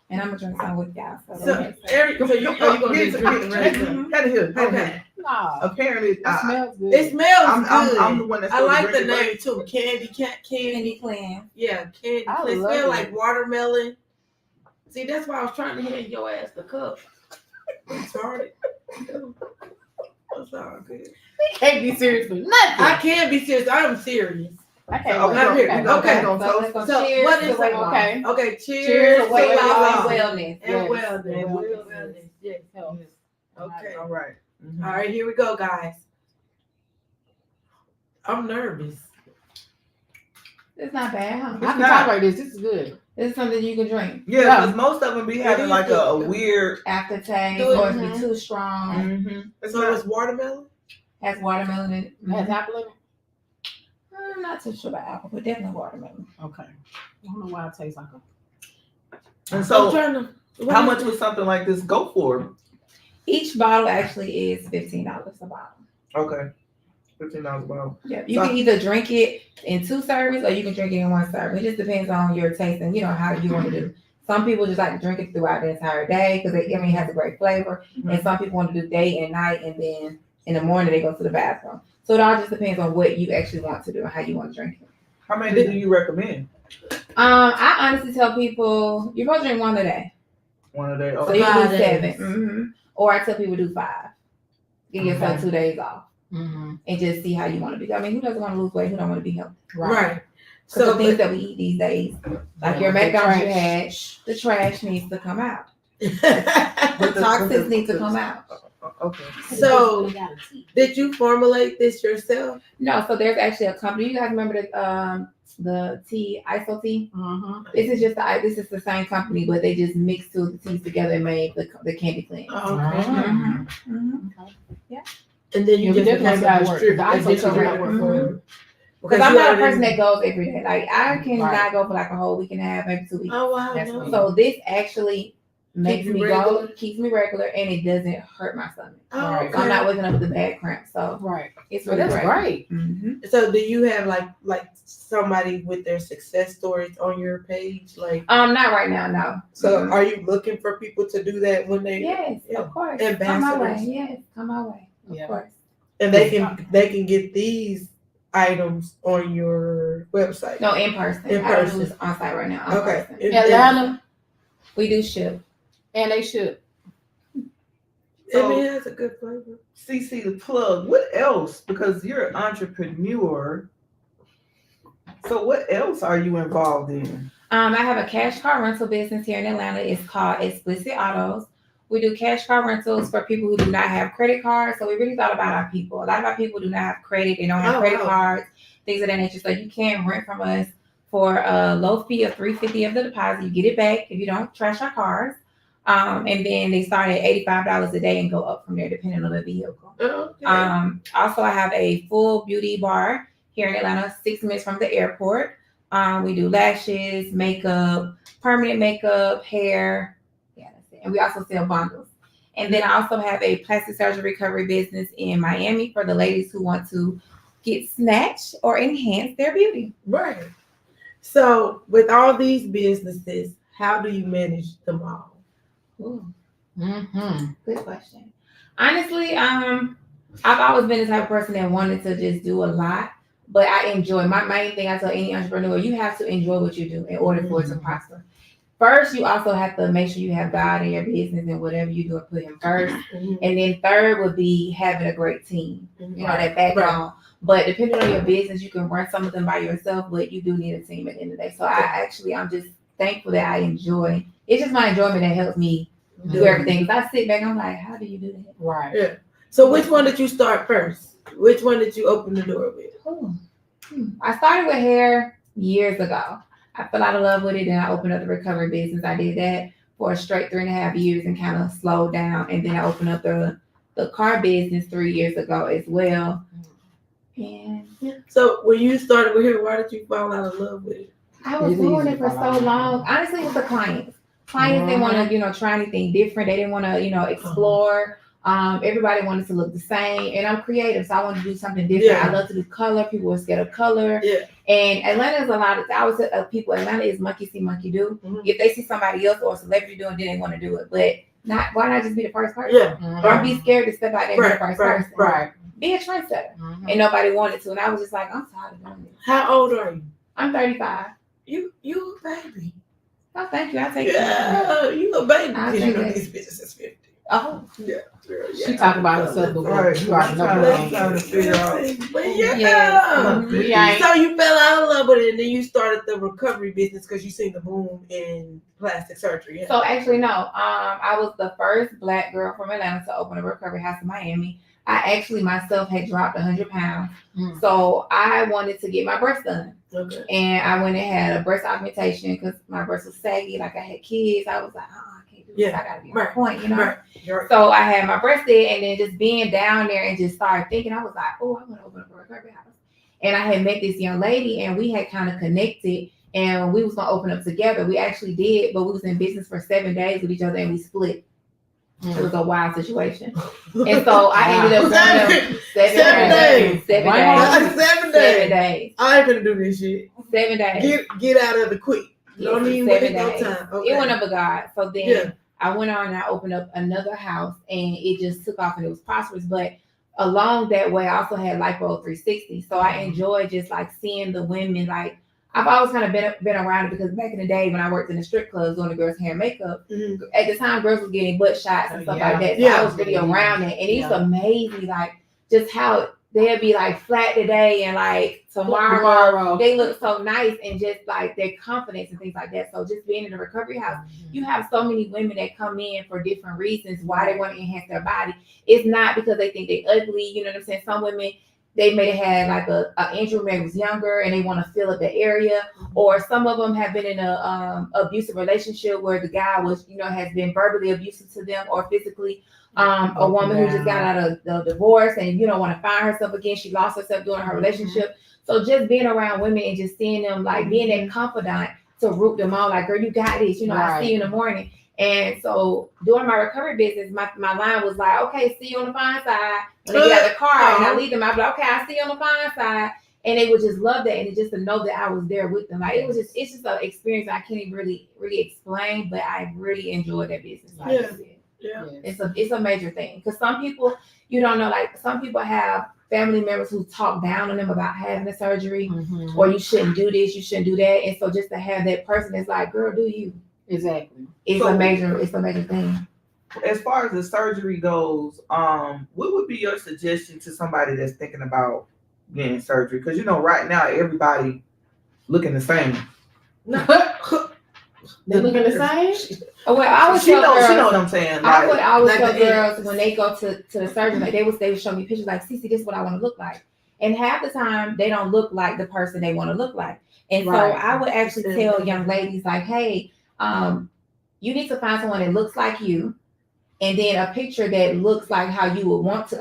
Speaker 6: And I'm gonna drink some with y'all.
Speaker 4: So, Eric, so you gonna
Speaker 5: Here's
Speaker 4: just drink the rest of it?
Speaker 5: Head here.
Speaker 4: Okay.
Speaker 2: No,
Speaker 5: Apparently,
Speaker 2: it smells good.
Speaker 4: It smells good.
Speaker 5: I'm the one that's
Speaker 4: I
Speaker 5: supposed to
Speaker 4: like the
Speaker 5: drink it,
Speaker 4: name too. Candy
Speaker 6: Candy cleanse.
Speaker 4: Yeah, candy.
Speaker 2: I
Speaker 4: It
Speaker 2: love
Speaker 4: smell
Speaker 2: it.
Speaker 4: like watermelon. See, that's why I was trying to hand your ass the cup. I'm sorry. That's all good.
Speaker 2: Can't be serious for nothing.
Speaker 4: I can't be serious. I'm serious.
Speaker 2: I can't.
Speaker 5: Okay,
Speaker 4: I'm here.
Speaker 5: okay.
Speaker 4: Okay.
Speaker 6: So let's go
Speaker 4: So
Speaker 6: cheers
Speaker 4: what
Speaker 6: to
Speaker 4: is
Speaker 6: weight
Speaker 4: it?
Speaker 6: loss.
Speaker 2: Okay.
Speaker 4: Okay, cheers,
Speaker 2: Cheers
Speaker 4: to
Speaker 2: weight
Speaker 4: weight
Speaker 2: loss
Speaker 4: loss
Speaker 6: and wellness.
Speaker 4: and
Speaker 2: Yes.
Speaker 4: wellness.
Speaker 2: And
Speaker 4: Wellness. Yes.
Speaker 2: Health.
Speaker 4: Okay.
Speaker 5: All right.
Speaker 4: All right, here we go, guys. I'm nervous.
Speaker 6: It's not bad, huh?
Speaker 2: I can tolerate this. This is good.
Speaker 6: This is something you can drink.
Speaker 5: Yeah, because most of them be having
Speaker 4: is
Speaker 5: like
Speaker 4: good.
Speaker 5: a weird.
Speaker 6: Aftertaste,
Speaker 4: Do it.
Speaker 6: or if it's too strong.
Speaker 5: Mm-hmm. It's
Speaker 4: So
Speaker 5: not.
Speaker 4: it's watermelon?
Speaker 6: Has watermelon in it.
Speaker 2: It has apple in it.
Speaker 6: I'm not too sure about apple, but definitely watermelon.
Speaker 2: Okay. I don't know why it tastes like a.
Speaker 5: And
Speaker 4: I'm
Speaker 5: so,
Speaker 4: trying to.
Speaker 5: how much would something like this go for?
Speaker 6: Each bottle actually is $15 a bottle.
Speaker 5: Okay, $15 a bottle.
Speaker 6: Yeah, you
Speaker 5: So-
Speaker 6: can either drink it in 2 servings or you can drink it in 1 serving. It just depends on your taste and how you want to do. Some people just like to drink it throughout the entire day because it has a great flavor. And some people want to do day and night, and then in the morning they go to the bathroom. So it all just depends on what you actually want to do and how you want to drink it.
Speaker 5: How many do you recommend?
Speaker 6: I honestly tell people you're supposed to drink 1 a day.
Speaker 5: 1 a day.
Speaker 6: So
Speaker 5: Okay.
Speaker 6: you can
Speaker 4: 5
Speaker 6: do
Speaker 4: days.
Speaker 6: 7. Or I tell people do 5. Give yourself 2 days off
Speaker 2: Mm-hmm.
Speaker 6: and just see how you want to be. I mean, who doesn't want to lose weight? Who don't want to be healthy?
Speaker 4: Right.
Speaker 6: So
Speaker 4: So
Speaker 6: the things that we eat these days, like your
Speaker 2: The
Speaker 6: McDonald's you
Speaker 2: trash.
Speaker 6: had, the trash needs to come out. The
Speaker 5: But
Speaker 6: toxins need to come out.
Speaker 5: Okay.
Speaker 4: So did you formulate this yourself?
Speaker 6: No, so there's actually a company. You guys remember the tea, ISO tea?
Speaker 2: Mm-hmm.
Speaker 6: This is the same company, but they just mixed 2 of the teas together and made the candy cleanse.
Speaker 4: Okay.
Speaker 6: Mhm. Mhm.
Speaker 4: And then you
Speaker 2: Yeah, we
Speaker 4: just
Speaker 2: definitely
Speaker 4: became
Speaker 2: gotta
Speaker 4: a
Speaker 2: work.
Speaker 4: distributor.
Speaker 2: The ISO
Speaker 4: distributor
Speaker 2: gotta
Speaker 4: for
Speaker 6: work.
Speaker 4: it.
Speaker 6: Because I'm not a person that goes every day. Like I can
Speaker 2: Right.
Speaker 6: not go for like a whole week and a half, maybe 2 weeks.
Speaker 4: Oh wow.
Speaker 2: That's
Speaker 4: no.
Speaker 2: what-
Speaker 6: So this actually makes
Speaker 4: you
Speaker 6: me
Speaker 4: regular?
Speaker 6: go, keeps me regular, and it doesn't hurt my stomach.
Speaker 4: Oh,
Speaker 2: Right.
Speaker 6: So I'm not
Speaker 4: okay.
Speaker 6: waking up with a bad cramp. So
Speaker 2: Right.
Speaker 6: it's
Speaker 2: Well,
Speaker 6: really
Speaker 2: that's
Speaker 6: great.
Speaker 2: great.
Speaker 6: Mhm.
Speaker 4: So do you have like somebody with their success stories on your page? Like
Speaker 6: Not right now, no.
Speaker 4: so
Speaker 6: Mhm.
Speaker 4: are you looking for people to do that when they
Speaker 6: Yes,
Speaker 4: Yeah.
Speaker 6: of course. Come my way.
Speaker 4: Ambassadors.
Speaker 6: Yes, come my way. Of
Speaker 2: Yeah.
Speaker 6: course.
Speaker 4: and they can get these items on your website?
Speaker 6: No, in person.
Speaker 4: In
Speaker 6: I don't do
Speaker 4: person.
Speaker 6: this on site right now. In
Speaker 4: Okay.
Speaker 6: person.
Speaker 2: Atlanta,
Speaker 6: We do ship.
Speaker 2: and they should.
Speaker 4: I mean, it has a good flavor.
Speaker 5: CC, the plug. What else? Because you're an entrepreneur. So what else are you involved in?
Speaker 6: I have a cash car rental business here in Atlanta. It's called Explicit Autos. We do cash car rentals for people who do not have credit cards. So we really thought about our people. A lot of our people do not have credit. They don't have
Speaker 4: Oh,
Speaker 6: credit
Speaker 4: wow.
Speaker 6: cards, things of that nature. So you can rent from us for a low fee of $350 of the deposit. You get it back if you don't trash our cars. And then they start at $85 a day and go up from there depending on the vehicle.
Speaker 4: Okay.
Speaker 6: Also, I have a full beauty bar here in Atlanta, 6 minutes from the airport. We do lashes, makeup, permanent makeup, hair. Yeah, that's it. And we also sell bundles. And then I also have a plastic surgery recovery business in Miami for the ladies who want to get snatched or enhance their beauty.
Speaker 4: Right. So with all these businesses, how do you manage them all?
Speaker 6: Ooh,
Speaker 2: Mm-hmm.
Speaker 6: good question. Honestly, I've always been the type of person that wanted to just do a lot, but I enjoy. My main thing I tell any entrepreneur, you have to enjoy what you do in order for it to prosper. First, you also have to make sure you have God in your business and whatever you do, put Him first. And then third would be having a great team, that backbone. But depending on your business, you can run some of them by yourself, but you do need a team at the end of the day. So I'm just thankful that I enjoy. It's just my enjoyment that helps me do everything. If I sit back, I'm like, how do you do that?
Speaker 2: Right.
Speaker 4: Yeah. So which one did you start first? Which one did you open the door with?
Speaker 6: I started with hair years ago. I fell out of love with it, and I opened up the recovery business. I did that for a straight 3.5 years and kind of slowed down. And then I opened up the car business 3 years ago as well. And
Speaker 4: So when you started with him, why did you fall out of love with it?
Speaker 6: I was
Speaker 2: It's
Speaker 6: doing
Speaker 2: easy
Speaker 6: it for
Speaker 2: to
Speaker 6: so
Speaker 2: follow.
Speaker 6: long. Honestly, it was the clients. Clients didn't want to, try anything different. They didn't want to, explore. Everybody wanted to look the same, and I'm creative, so I wanted to do something different.
Speaker 4: Yeah.
Speaker 6: I love to do color. People were scared of color.
Speaker 4: Yeah.
Speaker 6: And Atlanta is a lot of. I always tell people Atlanta is monkey see, monkey do.
Speaker 4: Mhm.
Speaker 6: If they see somebody else or a celebrity doing, then they want to do it. But not. Why not just be the first person?
Speaker 4: Yeah.
Speaker 6: Don't be scared to step out there and be the first person.
Speaker 2: Right.
Speaker 6: Be a trendsetter. And nobody wanted to, and I was just like, I'm tired of doing this.
Speaker 4: How old are you?
Speaker 6: I'm 35.
Speaker 4: You a baby.
Speaker 6: Oh, thank you. I take it.
Speaker 4: Yeah, you a baby.
Speaker 6: I'll
Speaker 4: 'Cause
Speaker 6: take
Speaker 4: you know
Speaker 6: it.
Speaker 4: these bitches is 50.
Speaker 6: Oh,
Speaker 4: Yeah. Girl,
Speaker 2: She talking about herself, but
Speaker 5: Right.
Speaker 2: you already know
Speaker 5: I'm
Speaker 2: what
Speaker 5: trying to figure out.
Speaker 4: But yeah.
Speaker 6: Yeah.
Speaker 2: We ain't.
Speaker 4: So you fell out of love with it, and then you started the recovery business because you seen the boom in plastic surgery. Yeah.
Speaker 6: so actually, no. I was the first Black girl from Atlanta to open a recovery house in Miami. I actually myself had dropped 100 pounds, so I wanted to get my breasts done.
Speaker 4: Okay.
Speaker 6: And I went and had a breast augmentation because my breasts was saggy, like I had kids. I was like, I can't do this.
Speaker 4: Yeah.
Speaker 6: I gotta be on
Speaker 4: Right.
Speaker 6: point,
Speaker 4: Right.
Speaker 6: So I had my breast did, and then just being down there and just started thinking, I was like, oh, I want to open up a recovery house. And I had met this young lady, and we had kind of connected, and we was gonna open up together. We actually did, but we was in business for 7 days with each other, and we split. It was a wild situation, and so I ended up going up 7 days. 7
Speaker 2: Wow.
Speaker 6: days.
Speaker 4: 7
Speaker 6: 7
Speaker 4: days.
Speaker 6: days.
Speaker 4: I ain't gonna do this shit.
Speaker 6: 7 days.
Speaker 4: Get out of it quick. Don't even waste no time. Okay.
Speaker 6: It went up a God. So then
Speaker 4: Yeah.
Speaker 6: I went on and I opened up another house, and it just took off and it was prosperous. But along that way, I also had Lipo 360. So I enjoyed just like seeing the women. Like I've always kind of been around it because back in the day when I worked in the strip clubs doing the girls' hair and makeup, at the time girls was getting butt shots and stuff like that. So I was really around it, and it used to amaze me like just how they'd be like flat today and like tomorrow they look so nice, and just like their confidence and things like that. So just being in a recovery house, you have so many women that come in for different reasons why they want to enhance their body. It's not because they think they're ugly, you know what I'm saying? Some women, they may have had like a injury when they was younger and they want to fill up the area, or some of them have been in a abusive relationship where the guy was, has been verbally abusive to them or physically. A woman who just got out of the divorce and want to find herself again. She lost herself during her relationship. So just being around women and just seeing them like being that confidant to root them on, like, girl, you got this. I see you in the morning. And so during my recovery business, my line was like, okay, see you on the fine side. When they get out of the car and I leave them, I'd be like, okay, I see you on the fine side. And they would just love that, and it just to know that I was there with them. Like it's just an experience I can't even really explain, but I really enjoyed that business. Like
Speaker 4: Yeah.
Speaker 6: it's a major thing because some people you don't know, like some people have family members who talk down on them about having a surgery or you shouldn't do this, you shouldn't do that, and so just to have that person that's like, girl, do you?
Speaker 2: Exactly.
Speaker 6: It's a major thing.
Speaker 5: As far as the surgery goes, what would be your suggestion to somebody that's thinking about getting surgery? Because right now everybody looking the same.
Speaker 2: They looking the same?
Speaker 6: Well, I would
Speaker 5: she
Speaker 6: tell
Speaker 5: know
Speaker 6: girls,
Speaker 5: what I'm saying.
Speaker 6: I would always
Speaker 4: like
Speaker 6: tell
Speaker 4: the
Speaker 6: girls when they go to the surgeon, like they would show me pictures like, Cece, this is what I want to look like. And half the time they don't look like the person they want to look like. And so I would actually tell young ladies like, hey, you need to find someone that looks like you, and then a picture that looks like how you would want to,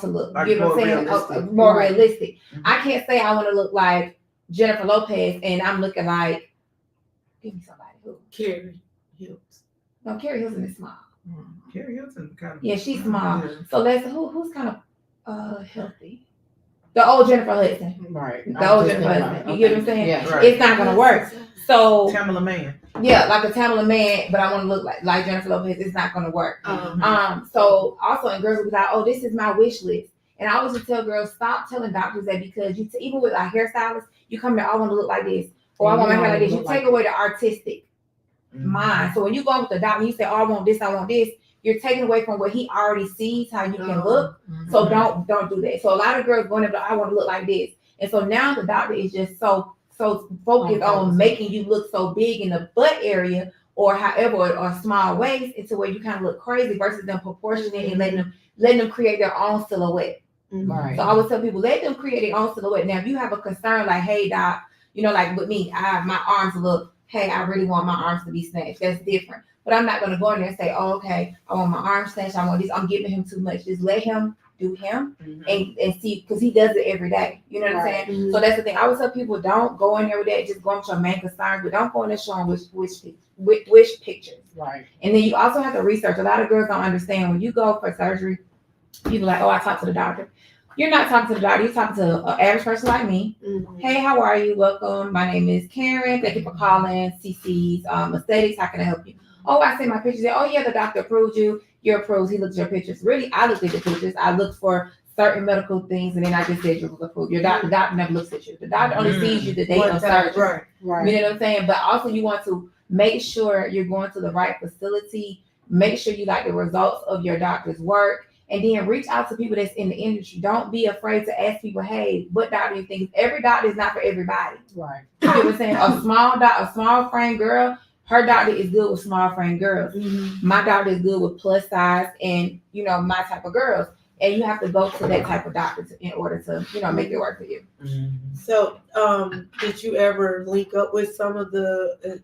Speaker 6: look.
Speaker 5: Like
Speaker 6: you know what I'm saying? More realistic. I can't say I want to look like Jennifer Lopez and I'm looking like, give me somebody who.
Speaker 4: Carrie Hilton.
Speaker 6: No, Carrie Hilton is small.
Speaker 5: Carrie Hilton kind of.
Speaker 6: Yeah, she's small. So let's who's kind of healthy. The old Jennifer Hudson.
Speaker 2: Right.
Speaker 6: The old Jennifer Hudson. You get what I'm saying?
Speaker 2: Yeah.
Speaker 5: Right.
Speaker 6: It's not gonna work. So
Speaker 5: Tamala Man.
Speaker 6: yeah, like a Tamala Man, but I want to look like Jennifer Lopez. It's not gonna work. So also, and girls will be like, oh, this is my wish list. And I always just tell girls, stop telling doctors that, because even with our hairstylists, you come there, I want to look like this, or I want my hair like this. You take away the artistic mind. So when you go with the doctor, you say, oh, I want this, you're taking away from what he already sees how you can look. So don't do that. So a lot of girls going up, I want to look like this. And so now the doctor is just so focused on making you look so big in the butt area or however, or small waist, into where you kind of look crazy versus them proportioning and letting them create their own silhouette.
Speaker 2: Right.
Speaker 6: So I would tell people, let them create their own silhouette. Now, if you have a concern like, hey, doc, like with me, my arms look, hey, I really want my arms to be snatched. That's different. But I'm not going to go in there and say, oh, okay, I want my arms snatched. I want this. I'm giving him too much. Just let him do him and see, because he does it every day. You know what I'm saying?
Speaker 4: Mhm.
Speaker 6: So that's the thing. I always tell people, don't go in there with that. Just go with your main concerns, but don't go in there showing which pictures.
Speaker 2: Right.
Speaker 6: And then you also have to research. A lot of girls don't understand when you go for surgery. People like, oh, I talked to the doctor. You're not talking to the doctor. You're talking to an average person like me.
Speaker 4: Mhm.
Speaker 6: Hey, how are you? Welcome. My name is Karen. Thank you for calling CC's Aesthetics. How can I help you? Oh, I sent my pictures. Oh, yeah, the doctor approved you. You're approved. He looked at your pictures. Really, I looked at the pictures. I looked for certain medical things, and then I just said you was approved. The doctor never looks at you. The doctor only sees you the day
Speaker 4: One
Speaker 6: of
Speaker 4: time,
Speaker 6: surgery.
Speaker 4: right.
Speaker 6: You know what I'm saying? But also, you want to make sure you're going to the right facility. Make sure you like the results of your doctor's work. And then reach out to people that's in the industry. Don't be afraid to ask people, hey, what doctor do you think? Every doctor is not for everybody.
Speaker 2: Right.
Speaker 6: You know what I'm saying? A small frame girl, her doctor is good with small frame girls.
Speaker 4: Mhm.
Speaker 6: My doctor is good with plus size and, my type of girls. And you have to go to that type of doctor in order to, make it work for you.
Speaker 4: So, did you ever link up with some of the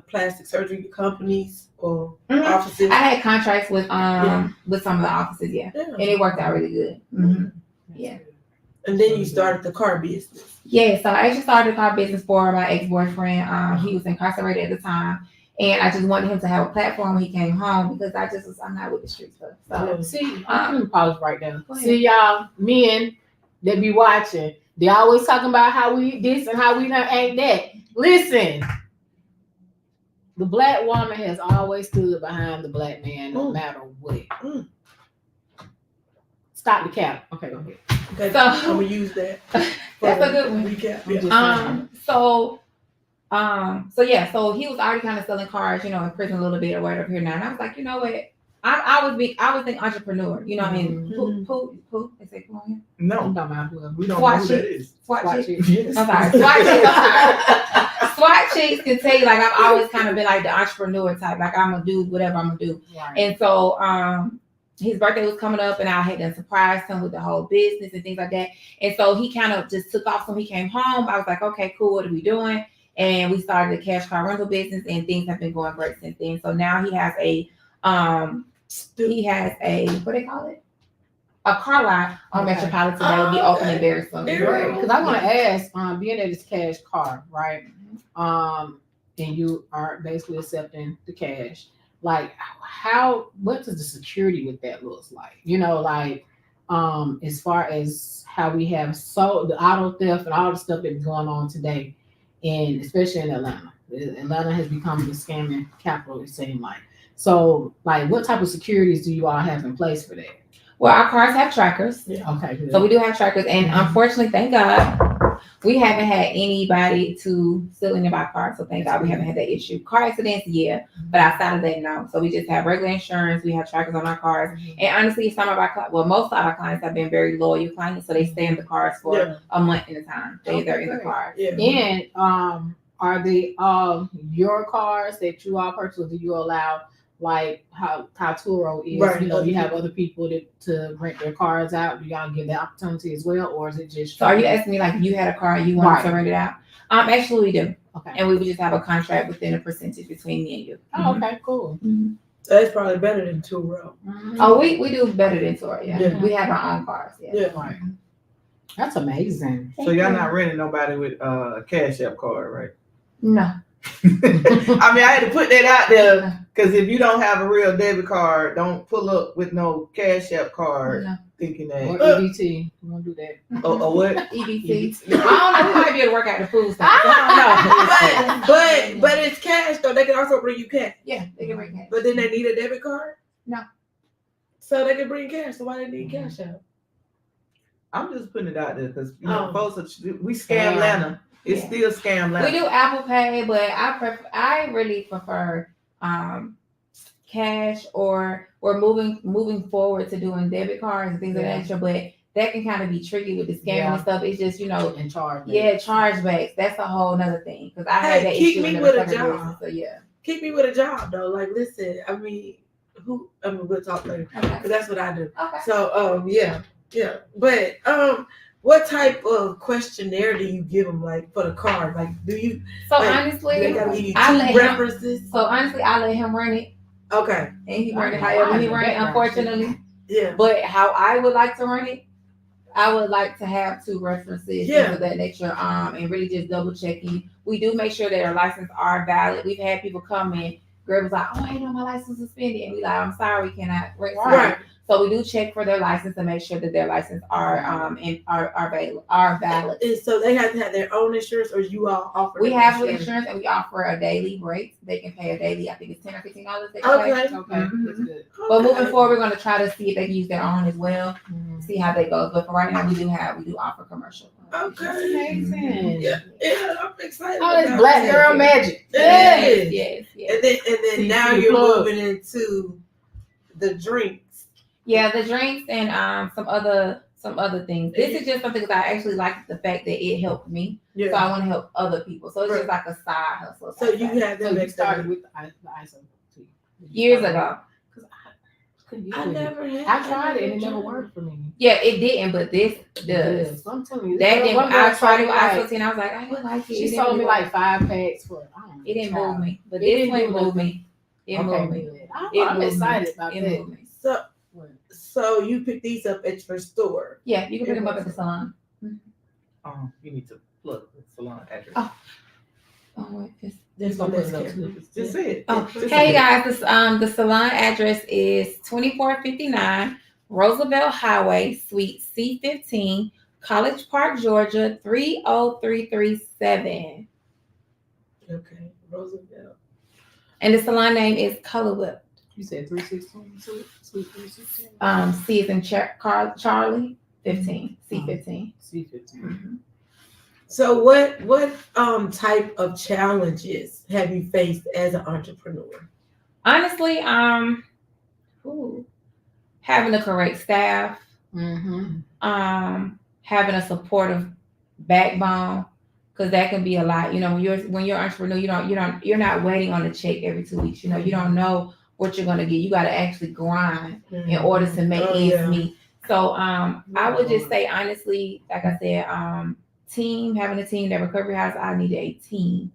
Speaker 4: plastic surgery companies or offices?
Speaker 6: I had contracts with some of the offices, yeah.
Speaker 4: Yeah.
Speaker 6: And it worked out really good. Yeah.
Speaker 4: And then you started the car business.
Speaker 6: Yeah, so I actually started a car business for my ex-boyfriend. He was incarcerated at the time. And I just wanted him to have a platform when he came home because I'm not with the street stuff. So
Speaker 2: See, I'm gonna pause right there.
Speaker 6: Go ahead.
Speaker 2: See, y'all, men that be watching, they always talking about how we this and how we not ain't that. Listen, the black woman has always stood behind the black man, no matter what. Stop the cap. Okay, go ahead.
Speaker 4: Okay,
Speaker 6: So-
Speaker 4: I'm gonna use that.
Speaker 6: that's a good one.
Speaker 4: Recap.
Speaker 2: I'm
Speaker 4: Yeah.
Speaker 2: just saying.
Speaker 6: So he was already kind of selling cars, in prison a little bit or whatever here now. And I was like, you know what? I was an entrepreneur. You know what I mean? Who? They say who on here?
Speaker 2: I'm
Speaker 5: No,
Speaker 2: talking about whoever.
Speaker 5: we don't
Speaker 6: SWAT
Speaker 5: know who that
Speaker 6: chicks.
Speaker 5: is.
Speaker 6: SWAT
Speaker 2: Watch
Speaker 6: chicks.
Speaker 2: it.
Speaker 5: Yes.
Speaker 6: I'm sorry. SWAT chicks. SWAT chicks can tell you like I've always kind of been like the entrepreneur type. Like I'm gonna do whatever I'm gonna do.
Speaker 2: Right.
Speaker 6: And so his birthday was coming up and I had done surprised him with the whole business and things like that. And so he kind of just took off when he came home. I was like, okay, cool, what are we doing? And we started a cash car rental business and things have been going great since then. So now he has a what do they call it? A car lot on
Speaker 2: Okay.
Speaker 6: Metropolitan that will be opening very soon.
Speaker 4: Very
Speaker 2: Because I want to ask, being that it's cash car, right? And you are basically accepting the cash. Like, what does the security with that looks like? As far as how we have the auto theft and all the stuff that's going on today, and especially in Atlanta. Atlanta has become the scamming capital, it seems like. So, like, what type of securities do you all have in place for that?
Speaker 6: Well, our cars have trackers.
Speaker 4: Yeah.
Speaker 2: Okay, good.
Speaker 6: So we do have trackers, and unfortunately, thank God, we haven't had anybody to steal any of our cars. So thank God we haven't had that issue. Car accidents, yeah, but outside of that, no. So we just have regular insurance. We have trackers on our cars, and honestly, most of our clients have been very loyal clients, so they stay in the cars for a month at a time. They're in the cars.
Speaker 4: Yeah.
Speaker 2: And are they your cars that you all purchase, or do you allow like how Turo is?
Speaker 4: Right.
Speaker 2: You have other people to rent their cars out. Do y'all give that opportunity as well, or is it just?
Speaker 6: So are you asking me like if you had a car and you wanted to rent it out? Actually we do.
Speaker 2: Okay.
Speaker 6: And we would just have a contract within a percentage between me and you.
Speaker 2: Oh, okay, cool.
Speaker 4: That's probably better than Turo.
Speaker 6: Oh, we do better than Tor, yeah.
Speaker 4: Yeah.
Speaker 6: We have our own cars, yeah.
Speaker 4: Yeah.
Speaker 2: Right. That's amazing.
Speaker 5: So y'all not renting nobody with a Cash App card, right?
Speaker 6: No.
Speaker 5: I mean, I had to put that out there because if you don't have a real debit card, don't pull up with no Cash App card
Speaker 6: No.
Speaker 5: thinking
Speaker 2: Or
Speaker 5: that.
Speaker 2: EBT. You won't do that.
Speaker 5: Or what?
Speaker 6: EBT. I don't know. We might be able to work out the food stuff. I
Speaker 4: But it's cash though. They can also bring you cash.
Speaker 6: don't know. Yeah, they can bring cash.
Speaker 4: But then they need a debit card?
Speaker 6: No.
Speaker 4: So they can bring cash. So why they need cash out?
Speaker 5: I'm just putting it out there because
Speaker 4: Oh.
Speaker 5: folks we scam Atlanta. It's
Speaker 6: Yeah.
Speaker 5: still scam Atlanta.
Speaker 6: We do Apple Pay, but I really prefer cash or we're moving forward to doing debit cards and things of that nature, but that can kind of be tricky with the scamming and stuff. It's just,
Speaker 2: In charge.
Speaker 6: chargebacks. That's a whole nother thing. Because I had that
Speaker 4: keep
Speaker 6: issue
Speaker 4: me
Speaker 6: in the
Speaker 4: with a
Speaker 6: recovery
Speaker 4: job.
Speaker 6: business. So yeah.
Speaker 4: Keep me with a job though. Like, listen, we'll talk later.
Speaker 6: Okay.
Speaker 4: Because that's what I do.
Speaker 6: Okay.
Speaker 4: So, yeah. But, what type of questionnaire do you give them, like, for the card? Like, do you,
Speaker 6: So
Speaker 4: like,
Speaker 6: honestly,
Speaker 4: they gotta give you
Speaker 6: I let
Speaker 4: two
Speaker 6: him-
Speaker 4: references?
Speaker 6: I let him run it,
Speaker 4: Okay.
Speaker 6: and he run it
Speaker 2: Oh,
Speaker 6: however he
Speaker 2: wow.
Speaker 6: run it. Unfortunately,
Speaker 4: Yeah.
Speaker 6: But how I would like to run it, I would like to have 2 references, things of that nature, and really just double checking. We do make sure that our licenses are valid. We've had people come in, girl was like, "Oh, I didn't know my license was suspended," and we like, "I'm sorry, can I?"
Speaker 4: Right.
Speaker 6: So we do check for their license to make sure that their license are and are valid.
Speaker 4: And so they have to have their own insurance, or you all offer.
Speaker 6: We
Speaker 4: them
Speaker 6: have insurance and we offer a daily rate. They can pay a daily. I think it's $10 or $15. They can pay.
Speaker 4: Okay.
Speaker 2: Okay, that's good.
Speaker 6: But moving forward, we're going to try to see if they can use their own as well.
Speaker 2: Mhm.
Speaker 6: See how that goes. But for right now, we do offer commercial.
Speaker 4: Okay.
Speaker 2: Amazing.
Speaker 4: Yeah, I'm excited.
Speaker 2: Oh, it's
Speaker 4: about
Speaker 2: black
Speaker 4: that.
Speaker 2: girl magic.
Speaker 4: It is.
Speaker 6: Yes.
Speaker 4: And then
Speaker 2: See,
Speaker 4: now
Speaker 2: the
Speaker 4: you're
Speaker 2: plug.
Speaker 4: moving into the drinks.
Speaker 6: Yeah, the drinks and some other things. This is just something that I actually like the fact that it helped me.
Speaker 4: Yeah.
Speaker 6: So I want to help other people. So it's
Speaker 4: Right.
Speaker 6: just like a side hustle.
Speaker 4: So you have
Speaker 2: So
Speaker 4: them
Speaker 2: you started with the ISO tea.
Speaker 6: years ago.
Speaker 4: I never had.
Speaker 2: I tried it and it never worked for me.
Speaker 6: Yeah, it didn't, but this does.
Speaker 2: Yes, I'm telling you.
Speaker 6: That
Speaker 2: this
Speaker 6: didn't.
Speaker 2: one girl
Speaker 6: I tried it with
Speaker 2: like-
Speaker 6: ISO and I was like, I didn't like it.
Speaker 2: She
Speaker 6: It didn't
Speaker 2: sold me
Speaker 6: really
Speaker 2: like
Speaker 6: work.
Speaker 2: 5 packs for. I don't know,
Speaker 6: It didn't
Speaker 2: child.
Speaker 6: move me, but
Speaker 2: It
Speaker 6: this
Speaker 2: didn't
Speaker 6: one
Speaker 2: do
Speaker 6: moved
Speaker 2: nothing.
Speaker 6: me. It
Speaker 2: Okay,
Speaker 6: moved me.
Speaker 2: good.
Speaker 6: It
Speaker 2: I'm
Speaker 6: moved
Speaker 2: excited
Speaker 6: me.
Speaker 2: about
Speaker 6: It
Speaker 2: that.
Speaker 6: moved me.
Speaker 4: So you pick these up at your store.
Speaker 6: Yeah, you can pick them up at the salon.
Speaker 5: You need to plug the salon address.
Speaker 6: Oh. Oh wait,
Speaker 4: That's
Speaker 2: Gonna
Speaker 4: what
Speaker 2: put it up too.
Speaker 5: Just say it.
Speaker 6: Oh,
Speaker 5: Just
Speaker 6: hey
Speaker 5: say it.
Speaker 6: guys, the salon address is 2459 Roosevelt Highway, Suite C15, College Park, Georgia 30337.
Speaker 4: Okay, Roosevelt.
Speaker 6: And the salon name is Color Whip.
Speaker 2: You said 316, sweet 316.
Speaker 6: C is in Charlie 15, C15.
Speaker 2: C15.
Speaker 4: So what type of challenges have you faced as an entrepreneur?
Speaker 6: Honestly, having the correct staff,
Speaker 2: Mm-hmm.
Speaker 6: having a supportive backbone, because that can be a lot. You know, when you're an entrepreneur, you're not waiting on a check every 2 weeks. You know, you don't know what you're gonna get. You got to actually grind in order to make ends meet. So I would just say honestly, like I said, having a team, that recovery house, I needed a team.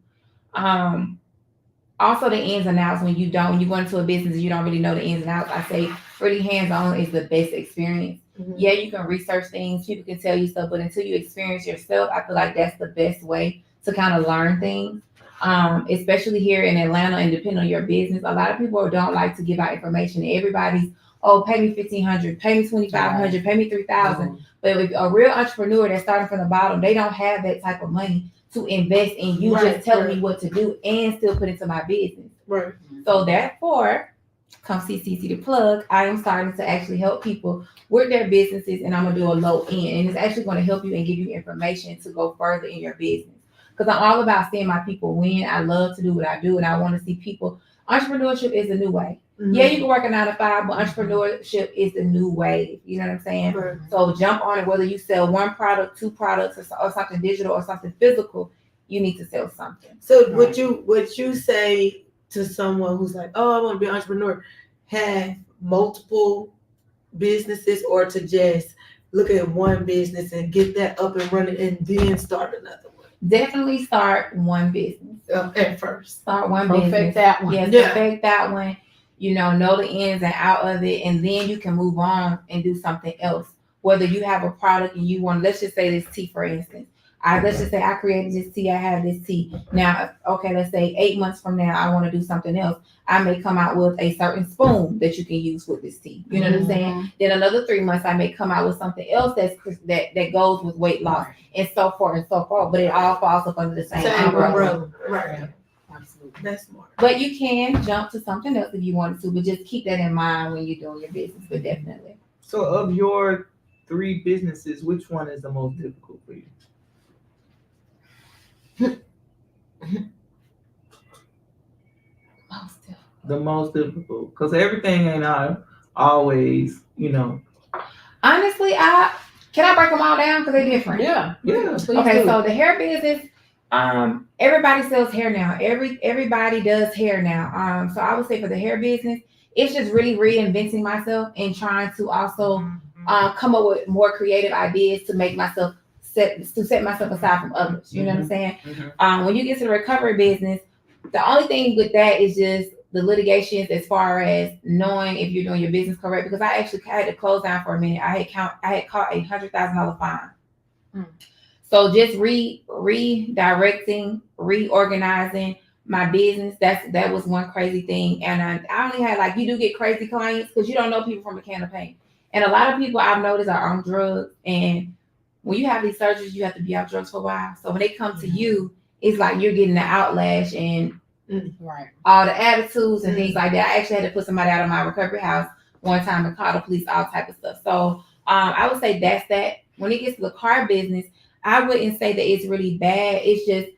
Speaker 6: Also the ins and outs when you go into a business, you don't really know the ins and outs. I say really hands-on is the best experience.
Speaker 4: Mhm.
Speaker 6: Yeah, you can research things, people can tell you stuff, but until you experience yourself, I feel like that's the best way to kind of learn things. Especially here in Atlanta and depending on your business. A lot of people don't like to give out information. Everybody's, oh, pay me $1,500, pay me $2,500, pay me $3,000. But if a real entrepreneur that's starting from the bottom, they don't have that type of money to invest in you just telling me what to do and still put into my business.
Speaker 4: Right.
Speaker 6: So therefore, come see CC the Plug. I am starting to actually help people with their businesses, and I'm gonna do a low end, and it's actually going to help you and give you information to go further in your business. Because I'm all about seeing my people win. I love to do what I do, and I want to see people. Entrepreneurship is a new way.
Speaker 4: Mhm.
Speaker 6: Yeah, you can work a 9 to 5, but entrepreneurship is the new wave. You know what I'm saying?
Speaker 4: Right.
Speaker 6: So jump on it. Whether you sell 1 product, 2 products, or something digital or something physical, you need to sell something.
Speaker 4: So would you say to someone who's like, oh, I want to be an entrepreneur, have multiple businesses, or to just look at one business and get that up and running and then start another one?
Speaker 6: Definitely start one business.
Speaker 4: At first.
Speaker 6: Start one
Speaker 2: Perfect
Speaker 6: business.
Speaker 2: that one.
Speaker 6: Yes,
Speaker 4: Yeah.
Speaker 6: perfect that one. You know the ins and out of it, and then you can move on and do something else. Whether you have a product and you want, let's just say this tea, for instance. Let's just say I created this tea, I have this tea. Now, okay, let's say 8 months from now, I want to do something else. I may come out with a certain spoon that you can use with this tea. You know what I'm saying? Then another 3 months, I may come out with something else that goes with weight loss, and so forth and so forth. But it all falls up under the same umbrella.
Speaker 4: Right.
Speaker 2: Absolutely.
Speaker 4: That's smart.
Speaker 6: But you can jump to something else if you wanted to, but just keep that in mind when you're doing your business. But definitely.
Speaker 5: So of your 3 businesses, which one is the most difficult for you? The most difficult, because everything ain't always,
Speaker 6: Honestly, can I break them all down because they're different.
Speaker 2: Yeah.
Speaker 5: Yeah.
Speaker 2: Please
Speaker 6: Okay,
Speaker 2: do.
Speaker 6: so the hair business, everybody sells hair now. Everybody does hair now. So I would say for the hair business, it's just really reinventing myself and trying to also come up with more creative ideas to make myself set myself aside from others. You know what I'm saying?
Speaker 5: Mhm.
Speaker 6: When you get to the recovery business, the only thing with that is just the litigations as far as knowing if you're doing your business correct, because I actually had to close down for a minute. I had caught $100,000 fine. So just redirecting, reorganizing my business. That was one crazy thing. And I only had, like, you do get crazy clients because you don't know people from a can of paint. And a lot of people I've noticed are on drugs. And when you have these surgeries, you have to be off drugs for a while. So when they come to you, it's like you're getting the outlash and all the attitudes and things like that. I actually had to put somebody out of my recovery house one time and call the police, all type of stuff. So I would say that's that. When it gets to the car business, I wouldn't say that it's really bad. It's just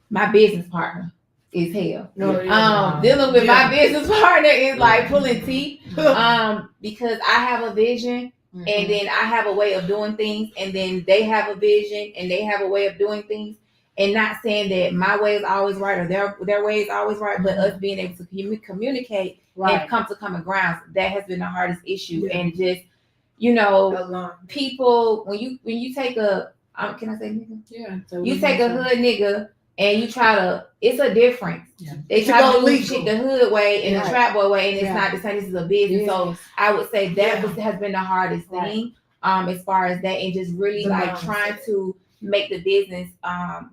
Speaker 6: my business partner is hell. Dealing with my business partner is like pulling teeth because I have a vision and then I have a way of doing things, and then they have a vision and they have a way of doing things. And not saying that my way is always right or their way is always right, but us being able to communicate and come to common grounds, that has been the hardest issue. And just, people, when you take a, can I say nigga? Yeah. So you take a hood nigga and you try to, it's a difference. Yeah. They try to do shit the hood way and the trap boy way, and it's not the same. This is a business. So I would say that has been the hardest thing as far as that, and just really trying to make the business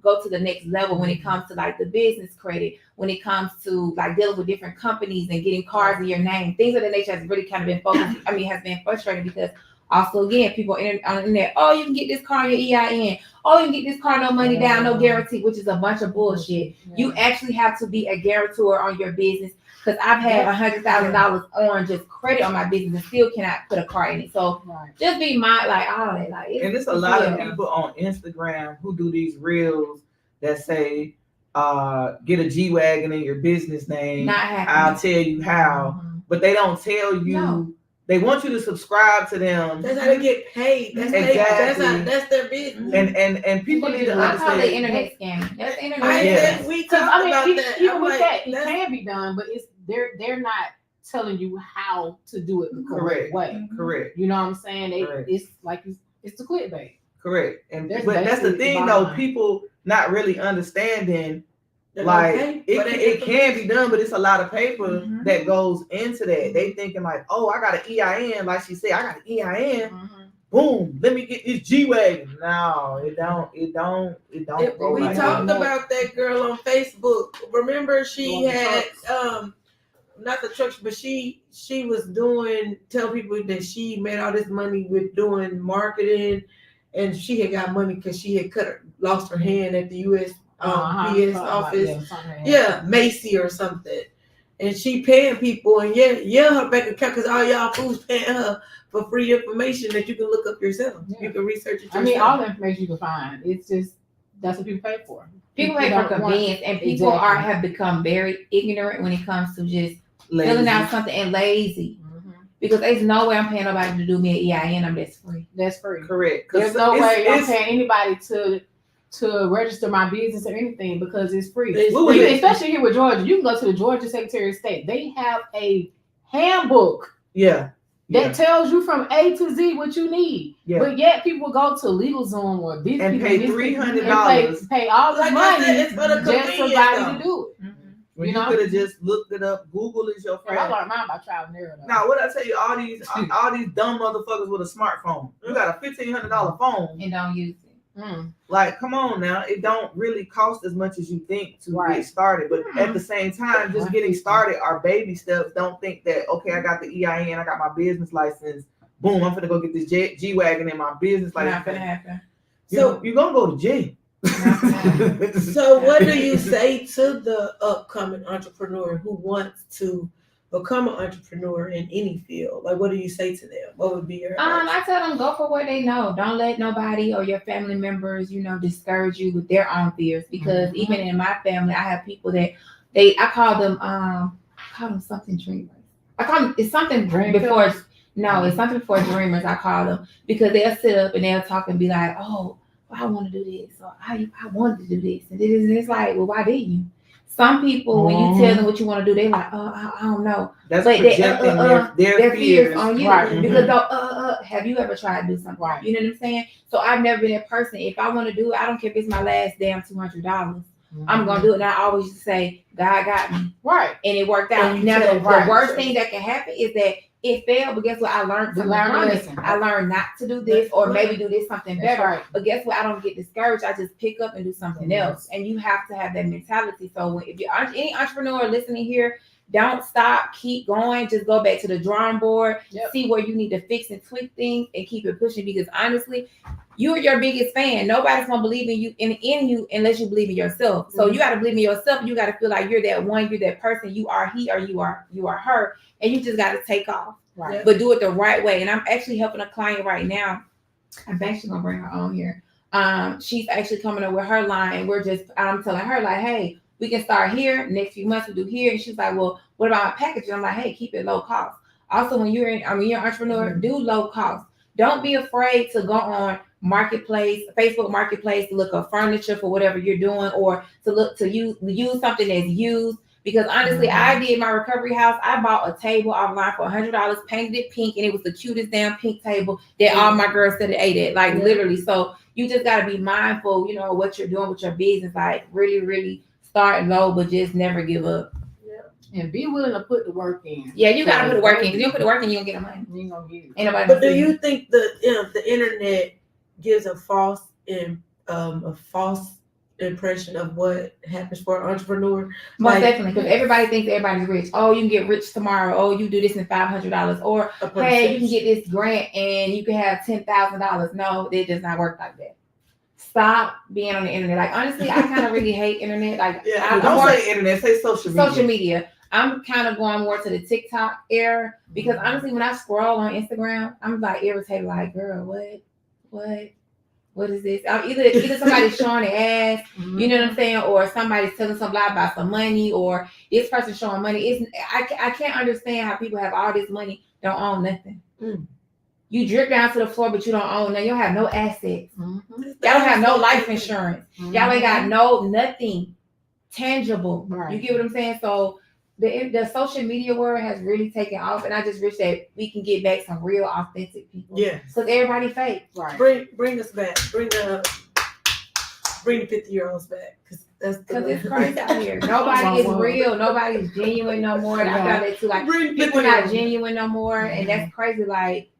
Speaker 6: go to the next level when it comes to like the business credit, when it comes to like dealing with different companies and getting cars in your name. Things of that nature has really kind of been focused. Has been frustrating because also, again, people on the internet, oh, you can get this car on your EIN. Oh, you can get this car, no money down, no guarantee, which is a bunch of bullshit. Yeah. You actually have to be a guarantor on your business, because I've had $100,000 on just credit on my business and still cannot put a car in it. So just be mind like all that. Like,
Speaker 5: and there's a lot of people on Instagram who do these reels that say, get a G-Wagon in your business name.
Speaker 6: Not happening.
Speaker 5: I'll tell you how. But they don't tell you. No. They want you to subscribe to them.
Speaker 4: That's how they get paid. That's that's their business.
Speaker 5: And people need to understand.
Speaker 6: That's how they internet scam. That's internet.
Speaker 4: We talked about that.
Speaker 2: Even with that, it can be done, but it's they're not telling you how to do it the correct way.
Speaker 5: Correct.
Speaker 2: You know what I'm saying? It's like it's the clickbait.
Speaker 5: Correct. And but that's the thing though. People not really understanding. Like it can be done, but it's a lot of paper that goes into that. They thinking like, oh, I got an EIN, like she said, I got an EIN. Boom, let me get this G-Wagon. No, it don't.
Speaker 4: We talked about that girl on Facebook. Remember, she had not the trucks, but she was tell people that she made all this money with doing marketing, and she had got money because she had lost her hand at the U.S. PS office, Macy or something, and she paying people, and her bank account, because all y'all fools paying her for free information that you can look up yourself. You can research it yourself.
Speaker 2: All the information you can find. It's just that's what people pay for.
Speaker 6: People pay for convenience, and people have become very ignorant when it comes to just filling out something and lazy. Because there's no way I'm paying nobody to do me an EIN. That's free.
Speaker 2: That's free.
Speaker 5: Correct.
Speaker 2: There's no way I'm paying anybody to register my business or anything, because it's free. Especially here with Georgia. You can go to the Georgia Secretary of State. They have a handbook that tells you from A to Z what you need. Yeah. But yet people go to LegalZoom or these
Speaker 5: and
Speaker 2: people
Speaker 5: pay $300.
Speaker 2: Pay all the money
Speaker 4: just for
Speaker 2: somebody to do it.
Speaker 5: When you could have just looked it up. Google is your friend.
Speaker 2: I learned mine by trial and error.
Speaker 5: Now, what I tell you, all these dumb motherfuckers with a smartphone. You got a $1,500 phone
Speaker 6: and don't use it.
Speaker 5: Like, come on now, it don't really cost as much as you think to get started. But at the same time, just getting started are baby steps. Don't think that, okay, I got the EIN, I got my business license. Boom, I'm gonna go get this G-Wagon in my business license.
Speaker 6: Not gonna happen.
Speaker 5: So you're gonna go to jail.
Speaker 4: So what do you say to the upcoming entrepreneur who wants to become an entrepreneur in any field? Like, what do you say to them? What would be your advice?
Speaker 6: I tell them, go for what they know. Don't let nobody or your family members, discourage you with their own fears. Because even in my family, I have people that I call them something dreamers. It's something before. No, it's something before dreamers. I call them, because they'll sit up and they'll talk and be like, oh, well, I want to do this, or I wanted to do this, and it's like, well, why didn't you? Some people, when you tell them what you want to do, they like, I don't know.
Speaker 5: That's projecting their fears
Speaker 6: on you. Right. Because have you ever tried to do something? Right. You know what I'm saying? So I've never been a person. If I want to do it, I don't care if it's my last damn $200. I'm gonna do it. And I always used to say, God got me.
Speaker 2: Right.
Speaker 6: And it worked out.
Speaker 4: And you
Speaker 6: Now
Speaker 4: said
Speaker 6: the
Speaker 4: right.
Speaker 6: worst thing that can happen is that it failed, but guess what? I learned from it. I learned not to do this or maybe do this something
Speaker 2: That's
Speaker 6: better.
Speaker 2: right.
Speaker 6: But guess what? I don't get discouraged. I just pick up and do something else. And you have to have that mentality. So if you're any entrepreneur listening here, don't stop, keep going. Just go back to the drawing board, see where you need to fix and tweak things, and keep it pushing. Because honestly, you're your biggest fan. Nobody's gonna believe in you in you unless you believe in yourself. So you got to believe in yourself. You got to feel like you're that one. You're that person. You are he or you are her, and you just got to take off.
Speaker 2: Right.
Speaker 6: But do it the right way. And I'm actually helping a client right now. I'm actually gonna bring her on here. She's actually coming up with her line. I'm telling her like, hey, we can start here. Next few months we do here. And she's like, well, what about my packaging? I'm like, hey, keep it low cost. Also, when you're an entrepreneur, do low cost. Don't be afraid to go on marketplace, Facebook marketplace, to look up furniture for whatever you're doing, or to use something that's used. Because honestly, I did my recovery house. I bought a table online for $100, painted it pink, and it was the cutest damn pink table that all my girls said they ate it. Like literally. So you just gotta be mindful, what you're doing with your business. Like really, really start low, but just never give up.
Speaker 2: And be willing to put the work in.
Speaker 6: Yeah, you gotta put the work in. Because you don't put the work in, you don't get the money.
Speaker 2: You ain't gonna get it.
Speaker 6: Ain't nobody
Speaker 4: But do
Speaker 6: gonna see
Speaker 4: you think the internet gives a false impression of what happens for an entrepreneur?
Speaker 6: Most definitely, because everybody thinks everybody's rich. Oh, you can get rich tomorrow. Oh, you do this in $500. Or hey, you can get this grant and you can have $10,000. No, it does not work like that. Stop being on the internet. Like honestly, I kind of really hate internet. Like
Speaker 5: don't say internet, say social media.
Speaker 6: Social media. I'm kind of going more to the TikTok era because honestly, when I scroll on Instagram, I'm like irritated. Like, girl, what is this? Either somebody's showing their ass, you know what I'm saying, or somebody's telling some lie about some money, or this person showing money. I can't understand how people have all this money, don't own nothing. You drip down to the floor, but you don't own nothing. You don't have no assets. Y'all don't have no life insurance. Y'all ain't got nothing tangible.
Speaker 2: Right.
Speaker 6: You get what I'm saying? So the social media world has really taken off, and I just wish that we can get back some real authentic people.
Speaker 4: Yeah,
Speaker 6: because everybody fake.
Speaker 2: Right.
Speaker 4: Bring us back. Bring the 50-year-olds back, because
Speaker 6: it's crazy out here. Nobody is real. Nobody's genuine no more. And I found that too. Like people not genuine no more, and that's crazy. Like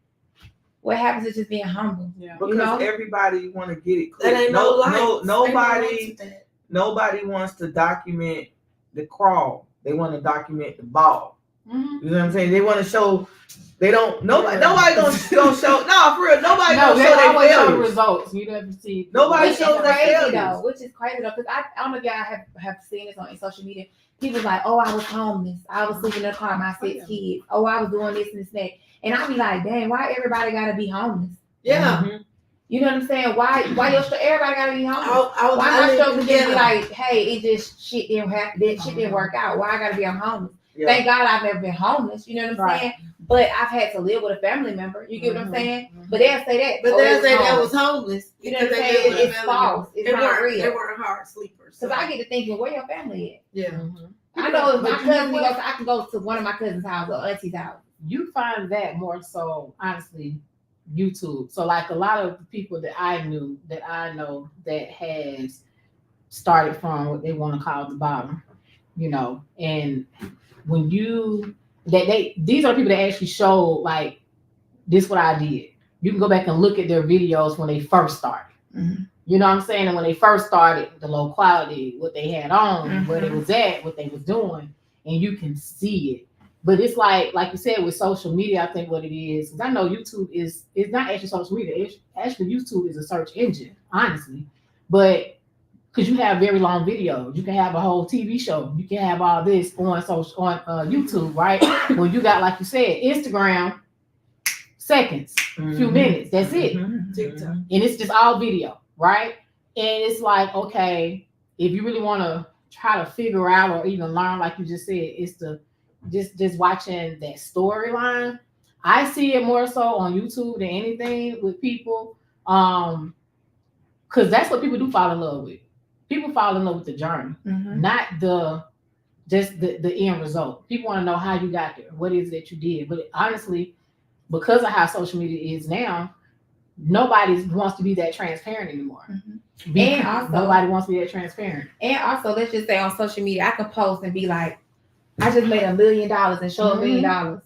Speaker 6: what happens is just being humble.
Speaker 2: Yeah.
Speaker 5: Because everybody want to get it quick.
Speaker 4: That ain't
Speaker 5: Nobody wants to document the crawl. They want to document the ball. You know what I'm saying? They want to show. They don't. Nobody gonna show. No, for real. Nobody gonna show their failures.
Speaker 2: Results. You never see.
Speaker 5: Nobody shows their failures.
Speaker 6: Which is crazy though, because I don't know if y'all have seen this on social media. People like, oh, I was homeless. I was sleeping in the car with my 6 kids. Oh, I was doing this and this and that. And I be like, dang, why everybody gotta be homeless?
Speaker 4: Yeah.
Speaker 6: You know what I'm saying? Why everybody gotta be homeless? Why my struggles just be like, hey, it just shit didn't happen. That shit didn't work out. Why I gotta be homeless? Yeah. Thank God I've never been homeless. You know what I'm saying? But I've had to live with a family member. You get what I'm saying? But they'll say that.
Speaker 4: But they'll say that was homeless.
Speaker 6: You know what I'm saying? It's false. It's not real.
Speaker 4: They weren't hard sleepers.
Speaker 6: Because I get to thinking, where your family at?
Speaker 4: Yeah.
Speaker 6: I know if my cousin goes, I can go to one of my cousin's house or auntie's house.
Speaker 2: You find that more so, honestly, YouTube. So like a lot of the people that I know that has started from what they want to call the bottom, and when these are people that actually show like this what I did. You can go back and look at their videos when they first started. You know what I'm saying? And when they first started, the low quality, what they had on, where they was at, what they was doing, and you can see it. But it's like you said with social media, I think what it is, because I know YouTube it's not actually social media. It's actually YouTube is a search engine, honestly. But because you have very long videos, you can have a whole TV show, you can have all this on YouTube, right? When you got, like you said, Instagram, seconds, few minutes, that's it.
Speaker 4: TikTok.
Speaker 2: And it's just all video, right? And it's like, okay, if you really want to try to figure out or even learn, like you just said, it's the just watching that storyline. I see it more so on YouTube than anything with people, because that's what people do fall in love with. People fall in love with the journey, not the end result. People want to know how you got there, what is it that you did. But honestly, because of how social media is now, nobody wants to be that transparent anymore.
Speaker 6: And also,
Speaker 2: nobody wants to be that transparent.
Speaker 6: And also, let's just say on social media, I can post and be like, I just made $1 million and show $1 million.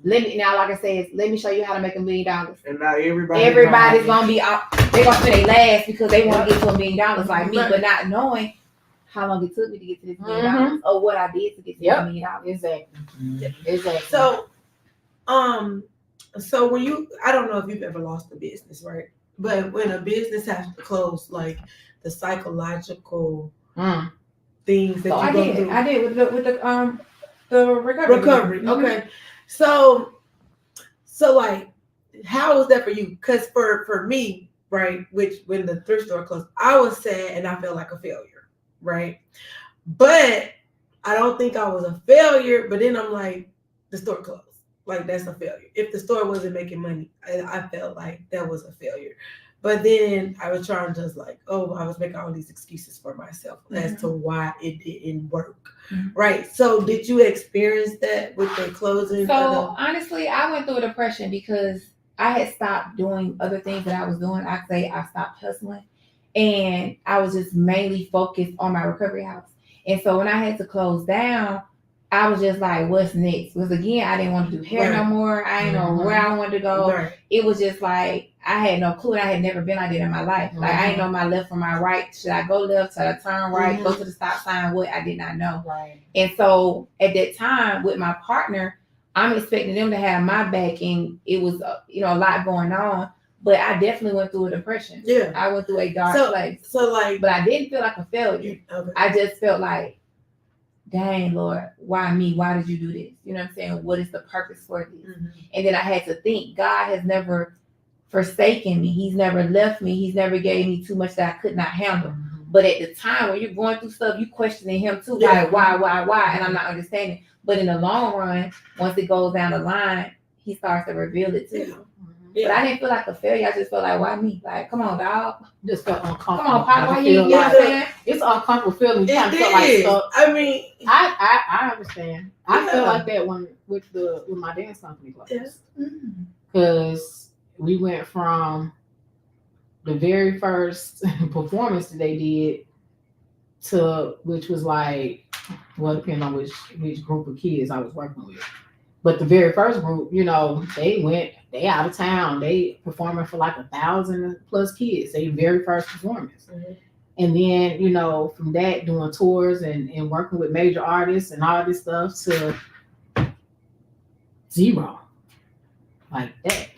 Speaker 6: Let me now, like I said, let me show you how to make $1 million.
Speaker 4: And now
Speaker 6: everybody's gonna be out. They're gonna say they last because they want to get to $1 million like me, but not knowing how long it took me to get to this $1 million or what I did to get to this $1 million.
Speaker 2: Exactly.
Speaker 4: So when you, I don't know if you've ever lost a business, right? But when a business has to close, like the psychological things that you go through.
Speaker 6: I did with the recovery.
Speaker 4: Okay. So like, how was that for you? Because for me, right, which when the thrift store closed, I was sad and I felt like a failure, right? But I don't think I was a failure. But then I'm like, the store closed. Like, that's a failure. If the store wasn't making money, I felt like that was a failure. But then I was trying to just like, I was making all these excuses for myself as to why it didn't work. Right. So did you experience that with the closing?
Speaker 6: So honestly, I went through a depression because I had stopped doing other things that I was doing. I say I stopped hustling and I was just mainly focused on my recovery house. And so when I had to close down, I was just like, what's next? Because again, I didn't want to do hair no more. I didn't know where I wanted to go. Right. It was just like, I had no clue. I had never been like that in my life. Like, I didn't know my left from my right. Should I go left? Should I turn right? Go to the stop sign? What? I did not know. Right. And so at that time with my partner, I'm expecting them to have my back. And it was, a lot going on. But I definitely went through a depression. Yeah. I went through a dark place. But I didn't feel like a failure. Okay. I just felt like, dang, Lord, why me? Why did you do this? You know what I'm saying? What is the purpose for this? And then I had to think, God has never forsaken me. He's never left me. He's never gave me too much that I could not handle. But at the time when you're going through stuff, you questioning him too. Like, why? And I'm not understanding. But in the long run, once it goes down the line, he starts to reveal it to you. But I didn't feel like a failure. I just felt like, why me? Like, come on, dog.
Speaker 2: Just felt uncomfortable.
Speaker 6: Come on, Pop, why you know what I'm saying?
Speaker 2: It's uncomfortable feeling. You kind of feel like stuck. I mean, I understand. I feel like that when with my dance company classes. Because we went from the very first performance that they did to, which was like, well, depending on which group of kids I was working with. But the very first group, they out of town. They performing for like 1,000+ kids. They very first performance. And then, from that, doing tours and working with major artists and all this stuff to zero. Like that.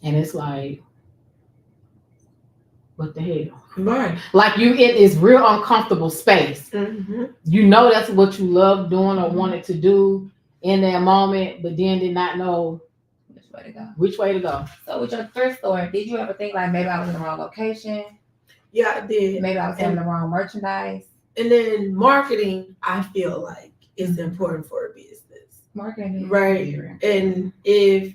Speaker 2: And it's like, what the hell? Right. Like it is real uncomfortable space. You know that's what you love doing or wanted to do in that moment, but then did not know which way to go. So with your thrift store, did you ever think like maybe I was in the wrong location?
Speaker 4: Yeah, I did.
Speaker 6: Maybe I was having the wrong merchandise.
Speaker 4: And then marketing, I feel like is important for a business.
Speaker 6: Marketing,
Speaker 4: right? And if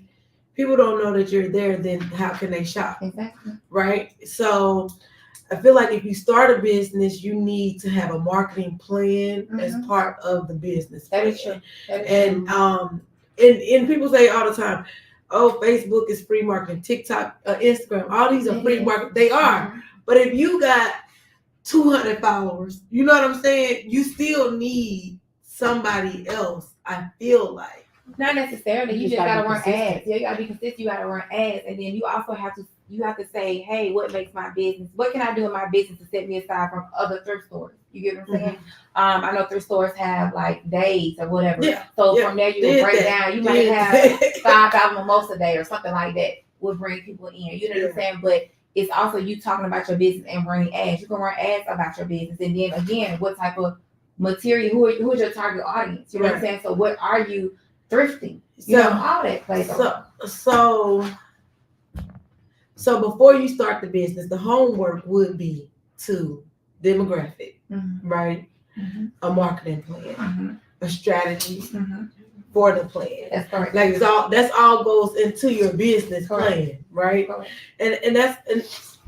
Speaker 4: people don't know that you're there, then how can they shop?
Speaker 6: Exactly.
Speaker 4: Right. So I feel like if you start a business, you need to have a marketing plan as part of the business.
Speaker 6: That is true.
Speaker 4: And and people say all the time, oh, Facebook is free marketing, TikTok, Instagram, all these are free marketing. They are. But if you got 200 followers, you know what I'm saying? You still need somebody else, I feel like.
Speaker 6: Not necessarily. You just gotta run ads. Yeah, you gotta be consistent. You gotta run ads, and then you also have to say, hey, what makes my business? What can I do in my business to set me aside from other thrift stores? You get what I'm saying? I know thrift stores have like days or whatever. Yeah. So from there you can break down. You might have 5,000 mimosa day or something like that would bring people in. You know what I'm saying? But it's also you talking about your business and running ads. You can run ads about your business, and then again, what type of material? Who is your target audience? You know what I'm saying? So what are you thrifting? You know, all that plays
Speaker 4: So before you start the business, the homework would be to demographic, right? A marketing plan, a strategy for the plan.
Speaker 6: That's correct.
Speaker 4: Like that's all goes into your business plan, right? And that's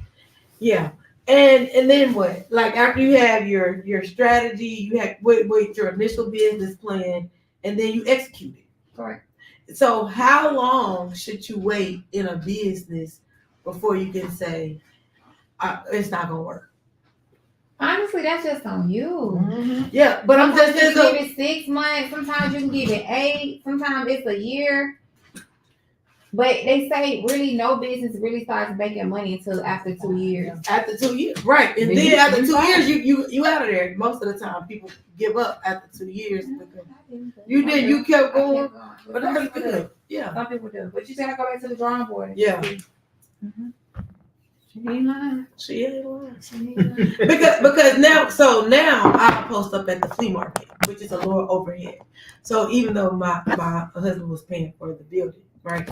Speaker 4: yeah. And then what? Like after you have your strategy, you have with your initial business plan, and then you execute it.
Speaker 6: Correct.
Speaker 4: So how long should you wait in a business before you can say it's not gonna work?
Speaker 6: Honestly, that's just on you.
Speaker 4: Yeah, but I'm
Speaker 6: Sometimes
Speaker 4: just
Speaker 6: you
Speaker 4: saying.
Speaker 6: can give it 6 months. Sometimes you can give it 8. Sometimes it's a year. But they say really no business really starts making money until after 2 years.
Speaker 4: After 2 years, right? And then after 2 years, you out of there. Most of the time, people give up after 2 years. You did. You kept going. But that's good. Yeah.
Speaker 6: Some people do. But you gotta go back to the drawing board.
Speaker 4: Yeah.
Speaker 6: Mm-hmm.
Speaker 4: She ain't lying. because now I post up at the flea market, which is a lower overhead. So even though my husband was paying for the building, right,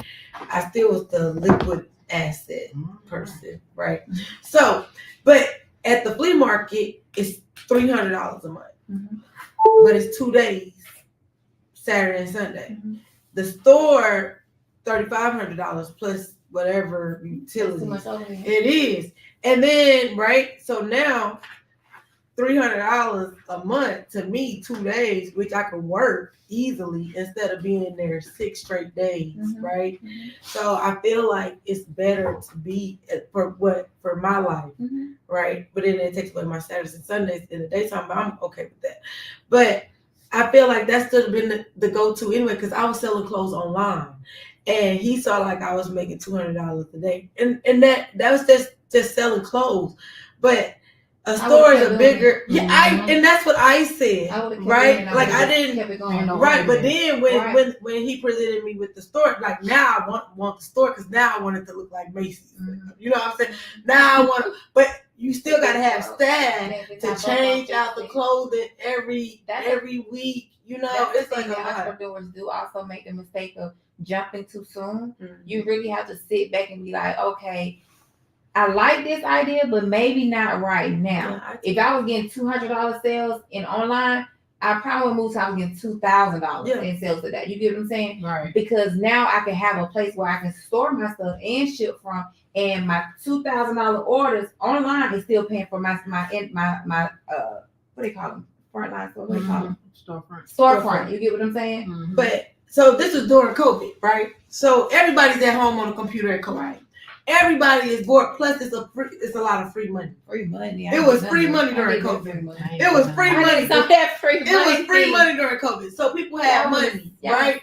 Speaker 4: I still was the liquid asset person, right? So, but at the flea market, it's $300 a month, but it's 2 days, Saturday and Sunday. The store, $3,500 plus whatever utilities. It is. And then, right, so now $300 a month to me, 2 days, which I can work easily instead of being there 6 straight days, right? So I feel like it's better to be for my life, right? But then it takes away my Saturdays and Sundays in the daytime, but I'm okay with that. But I feel like that should have been the go-to anyway, because I was selling clothes online. And he saw like I was making $200 a day, and that was just selling clothes. But a store is a bigger, and that's what I said, right? Like I didn't, kept it going, right? But then when he presented me with the store, like now I want the store because now I want it to look like Macy's. You know what I'm saying? Now I want, but you still gotta have staff to change out the clothing every week. You know, it's like
Speaker 6: entrepreneurs do also make the mistake of jumping too soon. You really have to sit back and be like, okay, I like this idea, but maybe not right now. If I was getting $200 sales in online, I probably would move to I was getting $2,000 in sales to that. You get what I'm saying?
Speaker 2: Right.
Speaker 6: Because now I can have a place where I can store my stuff and ship from, and my $2,000 orders online is still paying for my what do they call them? Frontline store. What do they call them? Storefront. You get what I'm saying?
Speaker 4: But so this was during COVID, right? So everybody's at home on a computer at COVID. Everybody is bored. Plus, it's a lot of free money.
Speaker 6: Free money.
Speaker 4: It was free money during COVID. It was free money. It was free money during COVID. So people had money, right?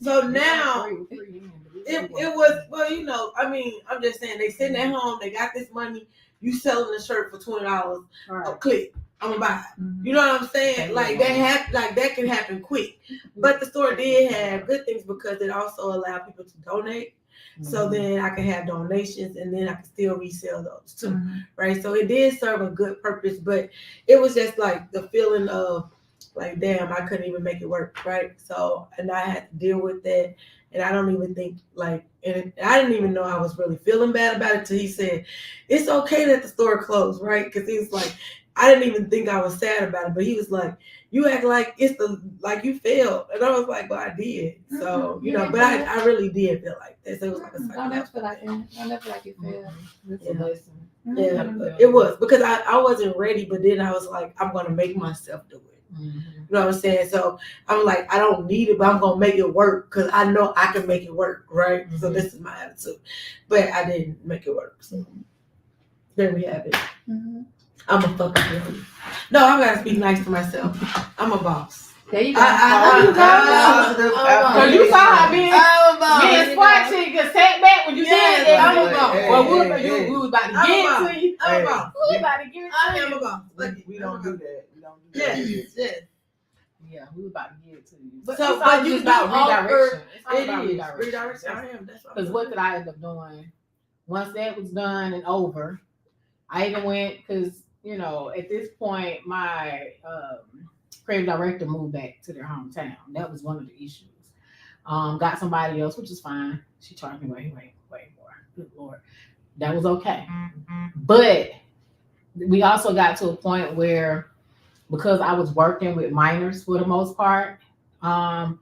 Speaker 4: So now it was, well, you know, I mean, I'm just saying they sitting at home. They got this money. You selling a shirt for $20 a click. I'm gonna buy it. You know what I'm saying? Like that can happen quick. But the store did have good things because it also allowed people to donate. So then I can have donations and then I can still resell those too. Right. So it did serve a good purpose, but it was just like the feeling of like, damn, I couldn't even make it work. Right. So, and I had to deal with that. And I don't even think like, and I didn't even know I was really feeling bad about it till he said, it's okay that the store closed. Right. Because he was like, I didn't even think I was sad about it, but he was like, you act like it's like you failed. And I was like, well, I did. So, you know, but I really did feel like that. So it was like a psychological.
Speaker 6: I never feel like that. I never feel like you failed.
Speaker 2: It's a lesson.
Speaker 4: Yeah, but it was because I wasn't ready, but then I was like, I'm going to make myself do it. You know what I'm saying? So I'm like, I don't need it, but I'm going to make it work because I know I can make it work, right? So this is my attitude. But I didn't make it work. So there we have it. I'm a fucking girl. No, I'm gonna speak nice to myself. I'm a boss.
Speaker 6: There you go.
Speaker 2: So you saw how being smart chick just sat back when you did that. I'm a boss. Well, we was about to give it to you.
Speaker 4: I'm a boss.
Speaker 2: We about to give it to you.
Speaker 4: I am a boss.
Speaker 5: We don't do that. We don't do that.
Speaker 4: Yes.
Speaker 2: Yeah, we was about to give it to you.
Speaker 4: But
Speaker 2: you about redirection. It's about
Speaker 4: redirection. Redirection. I am. That's
Speaker 2: because what did I end up doing? Once that was done and over, I even went because, you know, at this point, my creative director moved back to their hometown. That was one of the issues. Got somebody else, which is fine. She charged me way more. Good Lord. That was okay. But we also got to a point where, because I was working with minors for the most part, and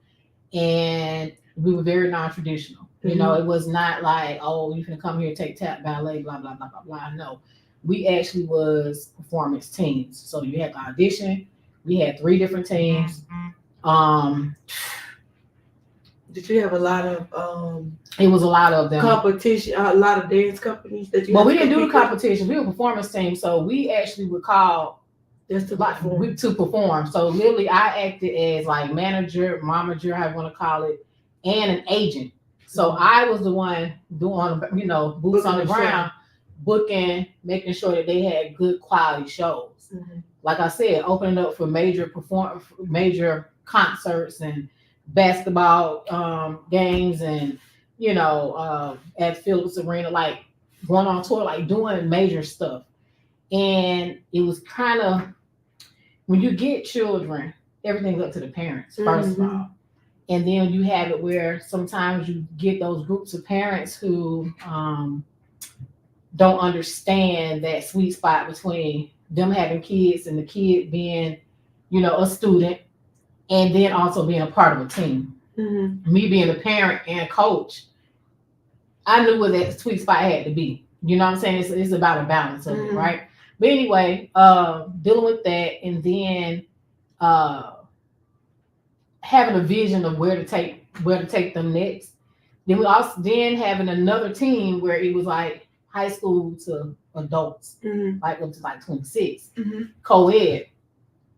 Speaker 2: we were very non-traditional. You know, it was not like, oh, you can come here, take tap, ballet, blah, blah, blah, blah, blah. No. We actually was performance teams. So you had the audition. We had 3 different teams.
Speaker 4: Did you have a lot of
Speaker 2: It was a lot of them.
Speaker 4: competition? A lot of dance companies that you.
Speaker 2: Well,
Speaker 4: had
Speaker 2: we
Speaker 4: to
Speaker 2: didn't do the
Speaker 4: compete with?
Speaker 2: competition. We were a performance team, so we actually were called
Speaker 4: Just to
Speaker 2: like
Speaker 4: perform.
Speaker 2: to perform. So literally, I acted as like manager, momager, how you want to call it, and an agent. So I was the one doing, boots on the
Speaker 4: Booking the
Speaker 2: ground, booking, making sure that they had good quality shows. Like I said, opening up for major concerts and basketball games, and at Phillips Arena, like going on tour, like doing major stuff. And it was kind of, when you get children, everything's up to the parents, first of all. And then you have it where sometimes you get those groups of parents who don't understand that sweet spot between them having kids and the kid being, a student, and then also being a part of a team. Me being a parent and a coach, I knew where that sweet spot had to be. You know what I'm saying? It's about a balance of it, right? But anyway, dealing with that, and then having a vision of where to take them next. Then we also having another team where it was like high school to adults, like up to like 26, co-ed.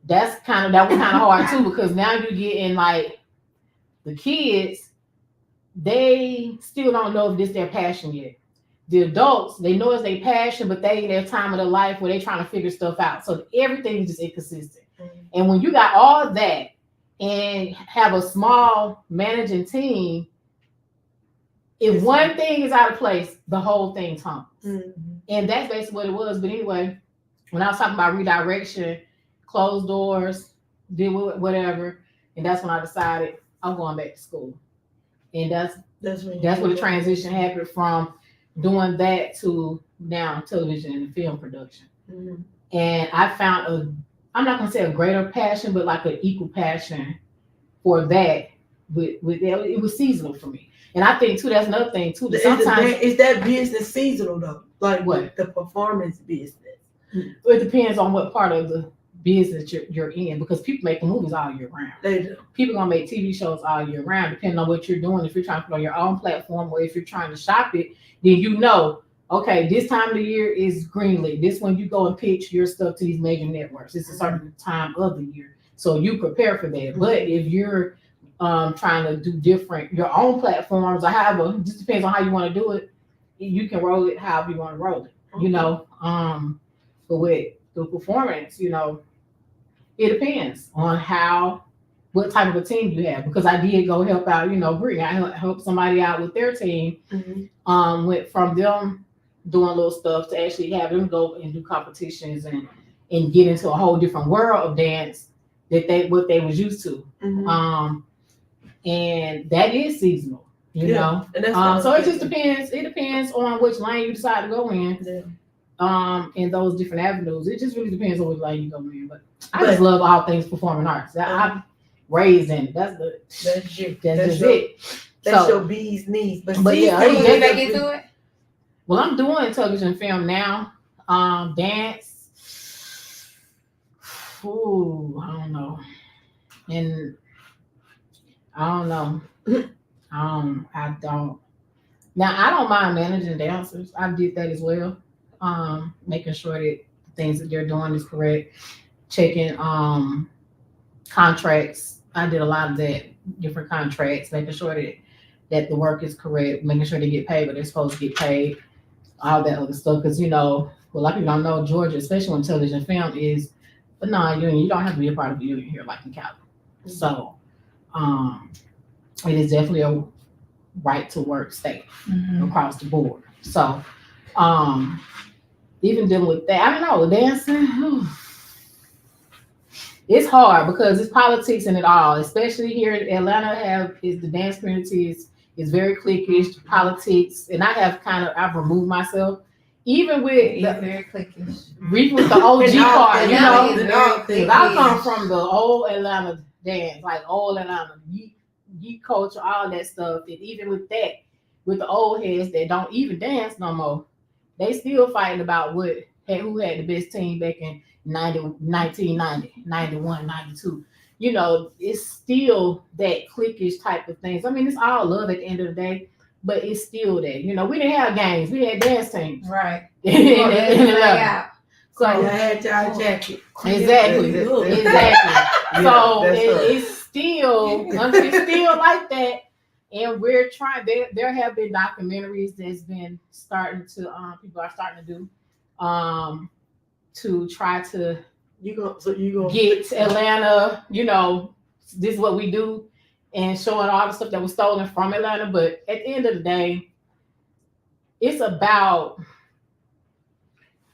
Speaker 2: That was kind of hard too, because now you're getting like the kids, they still don't know if this their passion yet. The adults, they know it's their passion, but they in their time of their life where they're trying to figure stuff out. So everything is just inconsistent. And when you got all that and have a small managing team, if one thing is out of place, the whole thing tumbles. And that's basically what it was. But anyway, when I was talking about redirection, closed doors, did whatever, and that's when I decided I'm going back to school. And that's where the transition happened from doing that to now television and film production. And I found I'm not gonna say a greater passion, but like an equal passion for that. With it was seasonal for me. And I think too, that's another thing too. Sometimes
Speaker 4: is that business seasonal though? Like
Speaker 2: what?
Speaker 4: The performance business.
Speaker 2: It depends on what part of the business you're in, because people making movies all year round.
Speaker 4: They do.
Speaker 2: People gonna make TV shows all year round, depending on what you're doing. If you're trying to put on your own platform, or if you're trying to shop it, then okay, this time of the year is greenlit. This when you go and pitch your stuff to these major networks. It's a certain time of the year, so you prepare for that. But if you're trying to do your own platforms, or however, it just depends on how you want to do it. You can roll it however you want to roll it. But with the performance, it depends on what type of a team you have. Because I did go help out, Bree. I helped somebody out with their team. Went from them doing little stuff to actually have them go and do competitions and get into a whole different world of dance what they was used to. And that is seasonal, know.
Speaker 4: And that's
Speaker 2: so it just depends. It depends on which lane you decide to go in. In those different avenues. It just really depends on which lane you go in. But I just love all things performing arts. I'm raised in it. That's it.
Speaker 4: That's your bee's knees. But
Speaker 6: yeah, you get back into it?
Speaker 2: Well, I'm doing television and film now. Dance. Ooh, I don't know. And I don't know. I don't. Now, I don't mind managing dancers. I did that as well. Making sure that the things that they're doing is correct. Checking contracts. I did a lot of that, different contracts, making sure that the work is correct, making sure they get paid what they're supposed to get paid, all that other stuff. Because a lot of people don't know Georgia, especially when television and film is a non-union. You don't have to be a part of the union here like in Cali. So it is definitely a right to work state across the board. So even dealing with that, I don't know, dancing, it's hard because it's politics in it all, especially here in Atlanta. The dance community is very cliquish, politics, and I've removed myself, even with
Speaker 6: very cliquish.
Speaker 2: Even with the OG part,
Speaker 6: because
Speaker 2: I come from the old Atlanta dance, like old Atlanta geek culture, all that stuff, and even with that, with the old heads that don't even dance no more, they still fighting about who had the best team back in 1990, 91, 92. you know, it's still that cliquish type of things. I mean, it's all love at the end of the day, but it's still that. You know, we didn't have games, we had dance teams.
Speaker 6: Right.
Speaker 2: Yeah.
Speaker 4: So
Speaker 2: So
Speaker 4: you had y'all jacket.
Speaker 2: exactly,
Speaker 5: Yeah.
Speaker 2: exactly. So
Speaker 5: that's her.
Speaker 2: it's still like that. And we're trying. There have been documentaries that's been starting to people are starting to do to try to
Speaker 4: You go
Speaker 2: get Atlanta. You know, this is what we do, and showing all the stuff that was stolen from Atlanta. But at the end of the day, it's about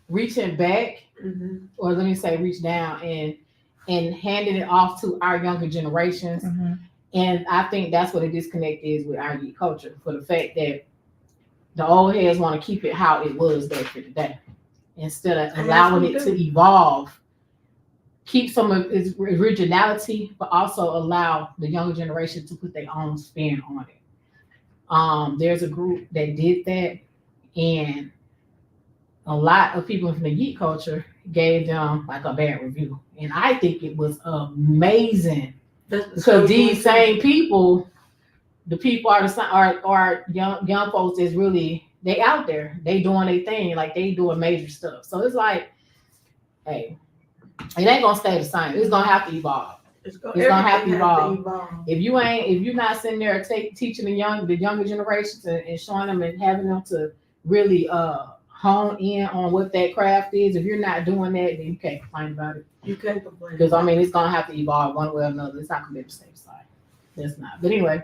Speaker 2: reaching back, or let me say, reach down and handing it off to our younger generations.
Speaker 6: Mm-hmm.
Speaker 2: And I think that's what a disconnect is with our youth culture, for the fact that the old heads want to keep it how it was back in the day, instead of allowing it to evolve, keep some of its originality, but also allow the younger generation to put their own spin on it. There's a group that did that, and a lot of people from the geek culture gave them like a bad review. And I think it was amazing. Because these same people, the people are young folks that's really, they out there, they doing their thing, like they doing major stuff. So it's like, hey, it ain't gonna stay the same. It's gonna have to evolve. It's gonna have to evolve. If you're not sitting there teaching the younger generations and showing them and having them to really hone in on what that craft is, if you're not doing that, then you can't complain about it.
Speaker 4: You can't complain.
Speaker 2: Because I mean, it's gonna have to evolve one way or another. It's not gonna be the same side. That's not. But anyway,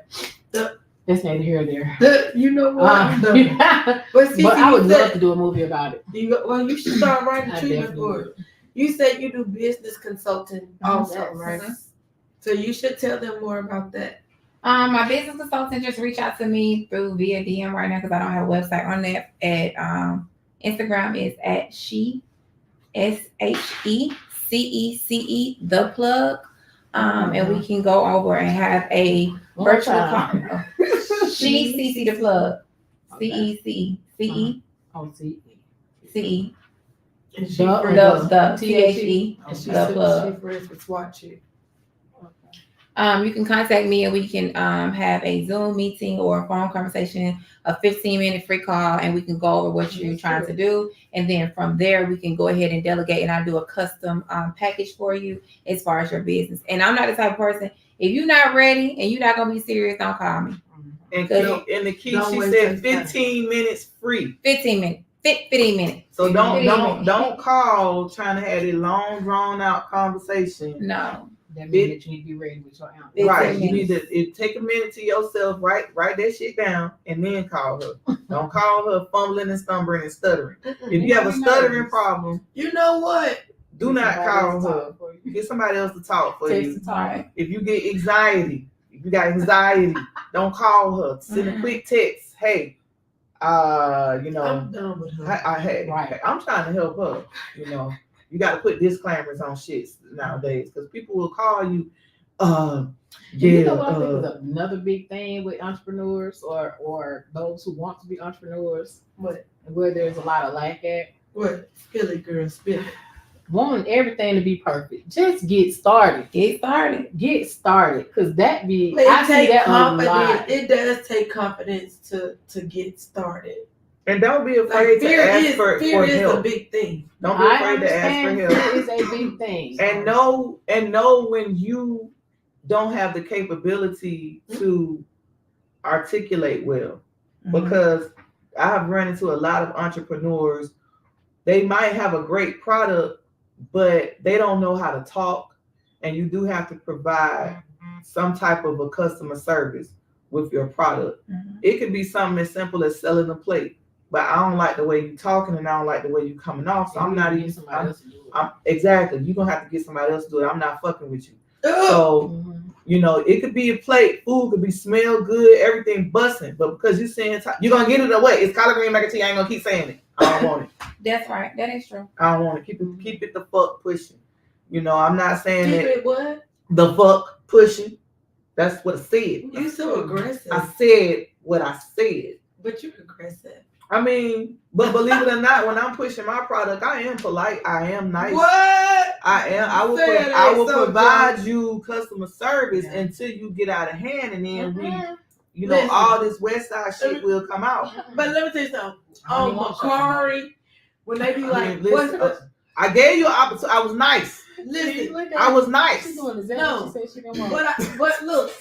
Speaker 2: that's neither here or there.
Speaker 4: You know what?
Speaker 2: But I would love to do a movie about it.
Speaker 4: You should start writing treatment for it. You said you do business consulting also, right? So you should tell them more about that.
Speaker 6: My business consultant just reached out to me via DM right now because I don't have a website on that. At Instagram is at SHECECE the plug. And we can go over and have a virtual call. She CC the plug. CECE. CE.
Speaker 2: Oh, CE.
Speaker 6: CE.
Speaker 4: The
Speaker 6: THE. The plug.
Speaker 4: She friends with Swatch it.
Speaker 6: You can contact me and we can have a Zoom meeting or a phone conversation, a 15-minute free call, and we can go over what you're trying to do. And then from there, we can go ahead and delegate, and I'll do a custom package for you as far as your business. And I'm not the type of person, if you're not ready and you're not going to be serious, don't call me.
Speaker 5: And the key, she said 15 minutes free.
Speaker 6: 15 minutes. 15 minutes.
Speaker 5: So don't call trying to have a long, drawn out conversation.
Speaker 6: No.
Speaker 2: That means that you need to be ready with your answer.
Speaker 5: Right. You need to take a minute to yourself, write that shit down, and then call her. Don't call her fumbling and stumbling and stuttering. If you have a stuttering problem,
Speaker 4: you know what?
Speaker 5: Do not call her. Get somebody else to talk for you. If you get anxiety, if you got anxiety, don't call her. Send a quick text. Hey, I'm
Speaker 4: done with her.
Speaker 5: I'm trying to help her. You know, you got to put disclaimers on shit nowadays because people will call you.
Speaker 2: You know what I think is another big thing with entrepreneurs or those who want to be entrepreneurs?
Speaker 4: What?
Speaker 2: Where there's a lot of lack at?
Speaker 4: What? Spill it, girl, spill it.
Speaker 2: Wanting everything to be perfect. Just get started. Get started. Because that be, I see that a lot.
Speaker 4: It does take confidence to get started.
Speaker 5: And don't be afraid to ask for help.
Speaker 4: Fear is a big thing.
Speaker 5: Don't be afraid to ask for help.
Speaker 2: Fear is a big thing.
Speaker 5: And know when you don't have the capability to articulate well. Because I have run into a lot of entrepreneurs. They might have a great product, but they don't know how to talk. And you do have to provide some type of a customer service with your product. It could be something as simple as selling a plate. But I don't like the way you're talking and I don't like the way you're coming off. So I'm not even exactly. You're gonna have to get somebody else to do it. I'm not fucking with you. So it could be a plate, food could be smell good, everything busting. But because you're saying you're gonna get it away. It's collard green mac and cheese. I ain't gonna keep saying it. I don't want it.
Speaker 6: That's right. That is true.
Speaker 5: I don't want to keep it the fuck pushing. I'm not saying
Speaker 4: keep
Speaker 5: that
Speaker 4: it what?
Speaker 5: The fuck pushing. That's what I said.
Speaker 4: You so aggressive.
Speaker 5: I said what I said.
Speaker 4: But you're aggressive.
Speaker 5: I mean, but believe it or not, when I'm pushing my product, I am polite. I am nice.
Speaker 4: What?
Speaker 5: I am. I will.
Speaker 4: Say it
Speaker 5: I
Speaker 4: ain't
Speaker 5: will
Speaker 4: so
Speaker 5: provide
Speaker 4: dumb.
Speaker 5: you customer service
Speaker 2: Yeah.
Speaker 5: until you get out of hand, and then we, you know,
Speaker 4: Listen.
Speaker 5: all this West Side shit will come out.
Speaker 4: But let me tell you something.
Speaker 2: I don't
Speaker 4: On
Speaker 2: even want
Speaker 4: Macari, when they be
Speaker 5: I
Speaker 4: like,
Speaker 5: mean,
Speaker 4: what's
Speaker 5: listen,
Speaker 4: the
Speaker 5: I gave you an opportunity. I was nice.
Speaker 4: listen?
Speaker 5: I was nice.
Speaker 2: She's doing exactly
Speaker 4: No.
Speaker 2: what she said she didn't want.
Speaker 4: But look,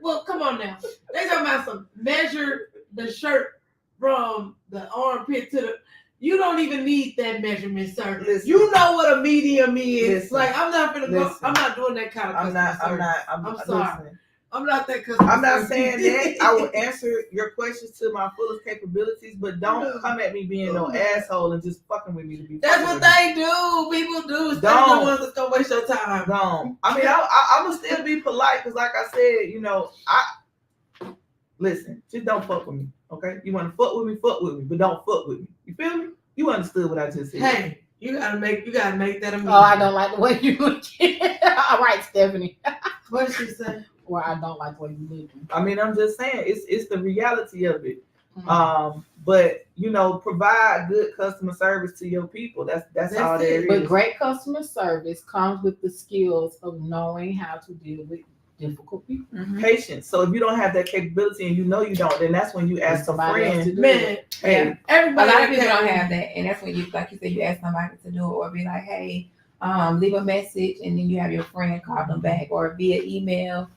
Speaker 4: well, come on now. They talking about some measure the shirt from the armpit to the. You don't even need that measurement, sir.
Speaker 5: Listen.
Speaker 4: You know what a medium is.
Speaker 5: Listen.
Speaker 4: Like I'm not gonna go.
Speaker 5: Listen.
Speaker 4: I'm not doing that kind of.
Speaker 5: I'm not.
Speaker 4: customer service. I'm sorry.
Speaker 5: listen.
Speaker 4: I'm not that customer.
Speaker 5: I'm not
Speaker 4: service.
Speaker 5: saying that. I will answer your questions to my fullest capabilities, but don't come at me being no asshole and just fucking with me to be.
Speaker 4: That's
Speaker 5: fucking
Speaker 4: what
Speaker 5: with me.
Speaker 4: they do. People do. Especially
Speaker 5: Don't.
Speaker 4: the ones that's gonna waste your time.
Speaker 5: Gone. I mean, I'm gonna still be polite because, like I said, you know, listen. Just don't fuck with me, okay? You want to fuck with me, but don't fuck with me. You feel me? You understood what I just said?
Speaker 4: Hey, you gotta make that a
Speaker 2: Oh, I don't like the way you look. All right, Stephanie.
Speaker 4: What did she say?
Speaker 2: Well, I don't like the way you look.
Speaker 5: I mean, I'm just saying it's the reality of it. But you know, provide good customer service to your people. That's all there is.
Speaker 2: But great customer service comes with the skills of knowing how to deal with difficult people.
Speaker 5: Patience. So if you don't have that capability and you know you don't, then that's when you ask a
Speaker 2: Somebody else to
Speaker 5: friend.
Speaker 2: do
Speaker 4: Man,
Speaker 2: it.
Speaker 5: Hey,
Speaker 6: A
Speaker 4: everybody
Speaker 6: lot of people
Speaker 4: okay.
Speaker 6: don't have that, and that's when you, like you said, you ask somebody to do it, or be like, hey, leave a message, and then you have your friend call them back, or via email.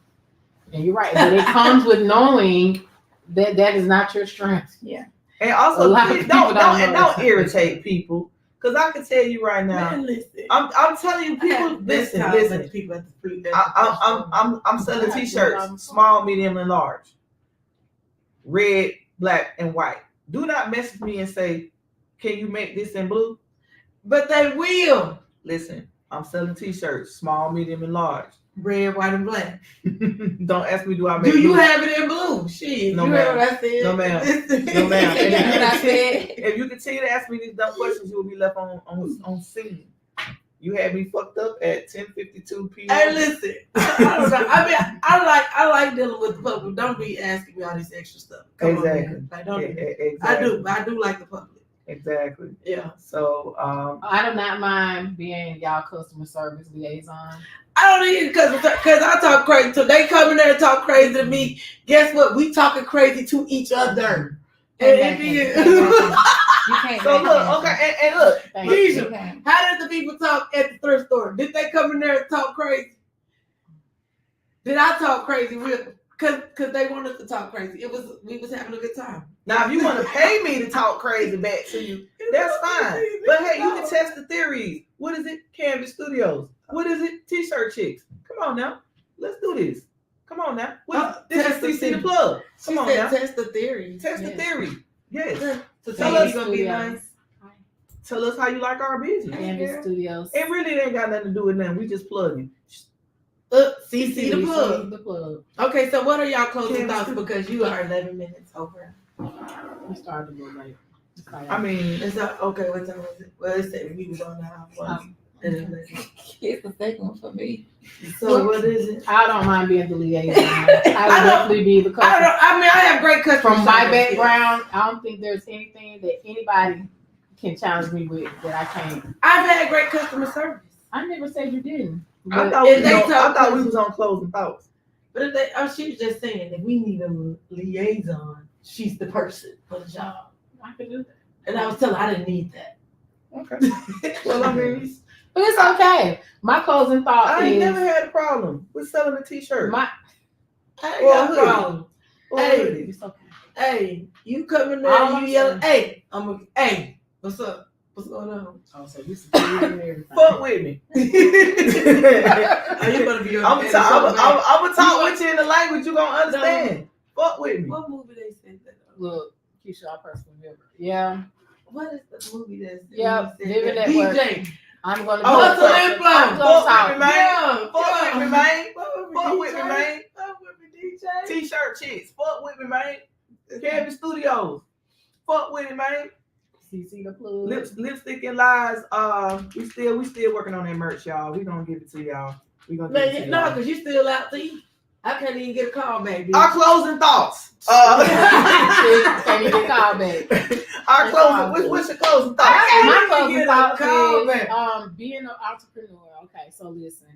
Speaker 2: And you're right, but it comes with knowing that is not your strength.
Speaker 5: and
Speaker 2: A
Speaker 5: also
Speaker 2: lot of people don't know.
Speaker 5: don't irritate people. Because I can tell you right now,
Speaker 4: Man, listen.
Speaker 5: I'm telling you, people, listen.
Speaker 4: People at the free.
Speaker 5: I'm selling t-shirts, small, medium, and large, red, black, and white. Do not message me and say, "Can you make this in blue?"
Speaker 4: But they will.
Speaker 5: Listen, I'm selling t-shirts, small, medium, and large.
Speaker 4: Red, white, and black.
Speaker 5: Don't ask me, do I make
Speaker 4: Do you
Speaker 5: blue?
Speaker 4: have it in blue? Shit.
Speaker 5: No,
Speaker 4: you
Speaker 5: ma'am.
Speaker 4: heard what I said?
Speaker 5: No, ma'am.
Speaker 4: Listen.
Speaker 5: No, ma'am.
Speaker 6: You heard what I said?
Speaker 5: If you continue to ask me these dumb questions, you will be left on scene. You had me fucked up at 10:52 p.m.
Speaker 4: Hey, listen. I don't know. I mean, I like dealing with the public. Don't be asking me all this extra stuff. Come on,
Speaker 5: Exactly.
Speaker 4: man. Like, don't do that.
Speaker 5: Exactly.
Speaker 4: I do like the public.
Speaker 5: Exactly.
Speaker 4: Yeah.
Speaker 5: So,
Speaker 2: I do not mind being y'all customer service liaison.
Speaker 4: I don't need because I talk crazy. So they come in there and talk crazy to me. Guess what? We talking crazy to each other. And
Speaker 6: You can't
Speaker 5: so
Speaker 6: make
Speaker 5: look,
Speaker 6: that.
Speaker 5: okay, and look,
Speaker 2: Thank
Speaker 4: Keisha,
Speaker 2: you.
Speaker 6: You can't.
Speaker 4: how did the people talk at the thrift store? Did they come in there and talk crazy? Did I talk crazy with them? Cause they wanted to talk crazy. We was having a good time.
Speaker 5: now if you want to pay me to talk crazy back to you, that's fine. But hey, you can test the theories. What is it? Canvas Studios. What is it? T-shirt chicks. Come on now, let's do this. Come on now. This
Speaker 4: Test the
Speaker 5: is CC the
Speaker 4: theory.
Speaker 5: plug.
Speaker 4: She
Speaker 5: Come on
Speaker 4: said
Speaker 5: now.
Speaker 4: test the theory.
Speaker 5: Test the theory. Yes.
Speaker 4: So
Speaker 5: Tell
Speaker 4: tell
Speaker 5: us-
Speaker 4: us gonna be nice.
Speaker 5: Tell us how you like our business.
Speaker 2: Canvas Studios.
Speaker 5: It really ain't got nothing to do with nothing. We just plugging.
Speaker 4: CC the plug.
Speaker 2: The plug.
Speaker 4: Okay, so what are y'all closing
Speaker 5: Canvas
Speaker 4: thoughts?
Speaker 5: Studios.
Speaker 4: Because you are 11 minutes over.
Speaker 2: We started a little late.
Speaker 5: I mean,
Speaker 4: Is that okay? What time was it? Well, it said we was on the house.
Speaker 6: It's the second one for me.
Speaker 4: So what is it?
Speaker 2: I don't mind being the liaison. I would definitely be the
Speaker 4: I
Speaker 2: customer.
Speaker 4: don't. I mean, I have great customer
Speaker 2: From my
Speaker 4: service.
Speaker 2: background, I don't think there's anything that anybody can challenge me with that I can't.
Speaker 4: I've had great customer service.
Speaker 2: I never said you didn't.
Speaker 5: I
Speaker 2: But
Speaker 5: thought,
Speaker 4: if they talk
Speaker 5: we was on closing thoughts.
Speaker 4: But if they, she was just saying that we need a liaison. She's the person for the job.
Speaker 2: I can do that.
Speaker 4: And I was telling her I didn't need that.
Speaker 5: Okay. Well, I mean,
Speaker 2: But it's okay. My closing thought
Speaker 5: I ain't
Speaker 2: is
Speaker 5: never had a problem with selling a t-shirt.
Speaker 2: my.
Speaker 4: I ain't
Speaker 5: Well,
Speaker 4: got a
Speaker 5: hoodie.
Speaker 4: problem.
Speaker 5: Or
Speaker 4: Hey.
Speaker 5: hoodie.
Speaker 2: It's okay.
Speaker 4: Hey, you come in there
Speaker 2: All
Speaker 4: and
Speaker 2: I'm
Speaker 4: you yelling,
Speaker 2: saying-
Speaker 4: hey, hey, what's up? What's going on?
Speaker 2: Oh, so you security and everything.
Speaker 5: Fuck with me.
Speaker 4: Are you gonna be on
Speaker 5: I'm
Speaker 4: the
Speaker 5: gonna talk with you in the language you gonna understand. Fuck with me.
Speaker 4: What movie they said that?
Speaker 2: Look, Keisha, I personally remember. Yeah,
Speaker 4: What is the movie that's
Speaker 2: Yeah,
Speaker 4: said
Speaker 2: Living
Speaker 4: that?
Speaker 2: Network.
Speaker 4: DJ.
Speaker 2: I'm gonna.
Speaker 4: Oh,
Speaker 2: go
Speaker 4: that's
Speaker 2: first.
Speaker 4: an info.
Speaker 2: I'm gonna
Speaker 5: Fuck
Speaker 2: talk.
Speaker 5: with me, man.
Speaker 4: Yeah,
Speaker 5: Fuck with me, man.
Speaker 4: Fuck
Speaker 5: with me, man.
Speaker 4: Fuck with me, DJ.
Speaker 5: T-shirt chicks. Fuck with me, man. Canvas Studios. Fuck with me, man.
Speaker 2: CC the plug.
Speaker 5: Lipstick and lies. We still working on that merch, y'all. We gonna give it to y'all. We gonna give it to
Speaker 4: Man, no,
Speaker 5: y'all.
Speaker 4: because you still out to eat. I can't even get a call back. Bitch.
Speaker 5: Our closing thoughts.
Speaker 2: Can't even get called back.
Speaker 5: Our closing. What's your closing thoughts?
Speaker 2: My closing thoughts
Speaker 4: call
Speaker 2: is
Speaker 4: back.
Speaker 2: being an entrepreneur. Okay, so listen,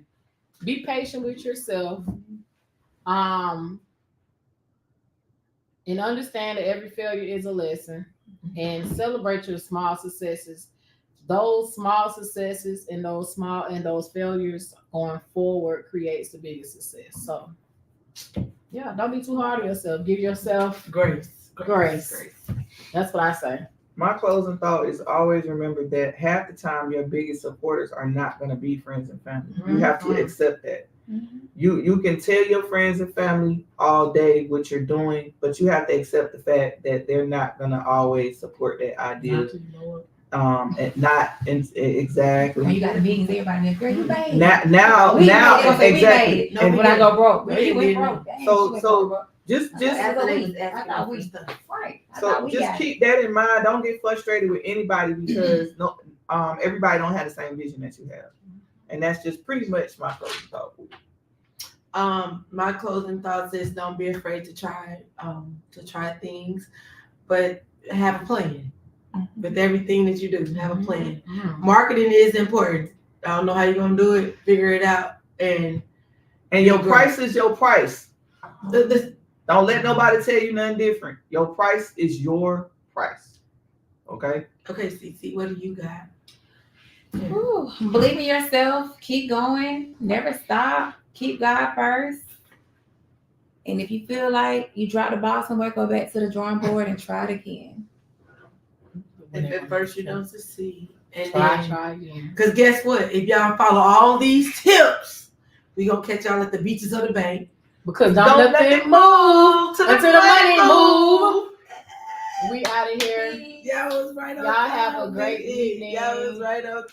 Speaker 2: be patient with yourself, and understand that every failure is a lesson, and celebrate your small successes. Those small successes and those failures going forward creates the biggest success. So, yeah, don't be too hard on yourself. Give yourself
Speaker 4: Grace.
Speaker 2: That's what I say.
Speaker 5: My closing thought is always remember that half the time your biggest supporters are not going to be friends and family. You have to accept that. You can tell your friends and family all day what you're doing, but you have to accept the fact that they're not going to always support that idea. And not exactly.
Speaker 6: When you got the meetings, everybody in girl, you made it.
Speaker 5: Now, exactly.
Speaker 6: No, when I go broke,
Speaker 4: We
Speaker 6: you went
Speaker 4: didn't.
Speaker 6: broke. Dang,
Speaker 5: So-
Speaker 6: she went
Speaker 5: so-
Speaker 6: broke.
Speaker 5: Just
Speaker 6: So
Speaker 5: just keep that in mind. Don't get frustrated with anybody because everybody don't have the same vision that you have, and that's just pretty much my closing thought.
Speaker 4: My closing thoughts is don't be afraid to try things, but have a plan. With everything that you do, have a plan. Marketing is important. I don't know how you're gonna do it. Figure it out, and
Speaker 5: your price is your price.
Speaker 4: the
Speaker 5: Don't let nobody tell you nothing different. Your price is your price. Okay.
Speaker 4: okay, CC, what do you got?
Speaker 6: Ooh, believe in yourself. Keep going. Never stop. Keep God first. And if you feel like you dropped the ball somewhere, go back to the drawing board and try it again.
Speaker 4: If at first you don't succeed, and
Speaker 2: Try again.
Speaker 4: because guess what? If y'all follow all these tips, we gonna catch y'all at the beaches of the bay.
Speaker 2: Because don't let them move
Speaker 4: till
Speaker 2: until the money move. We out of here.
Speaker 4: Y'all was right on.
Speaker 2: Y'all have a
Speaker 4: time,
Speaker 2: great
Speaker 4: baby.
Speaker 2: evening.
Speaker 4: Y'all was right on.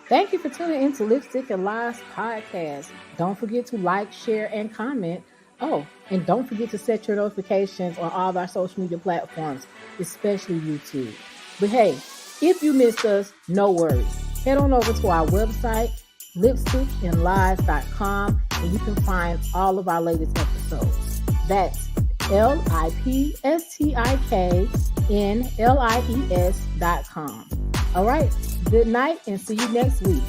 Speaker 2: Thank you for tuning in to Lipstick and Lies podcast. Don't forget to like, share, and comment. Oh, and don't forget to set your notifications on all of our social media platforms, especially YouTube. But hey, if you missed us, no worries. Head on over to our website, lipstickandlies.com, and you can find all of our latest episodes. That's lipsticknlies.com. All right, good night and see you next week.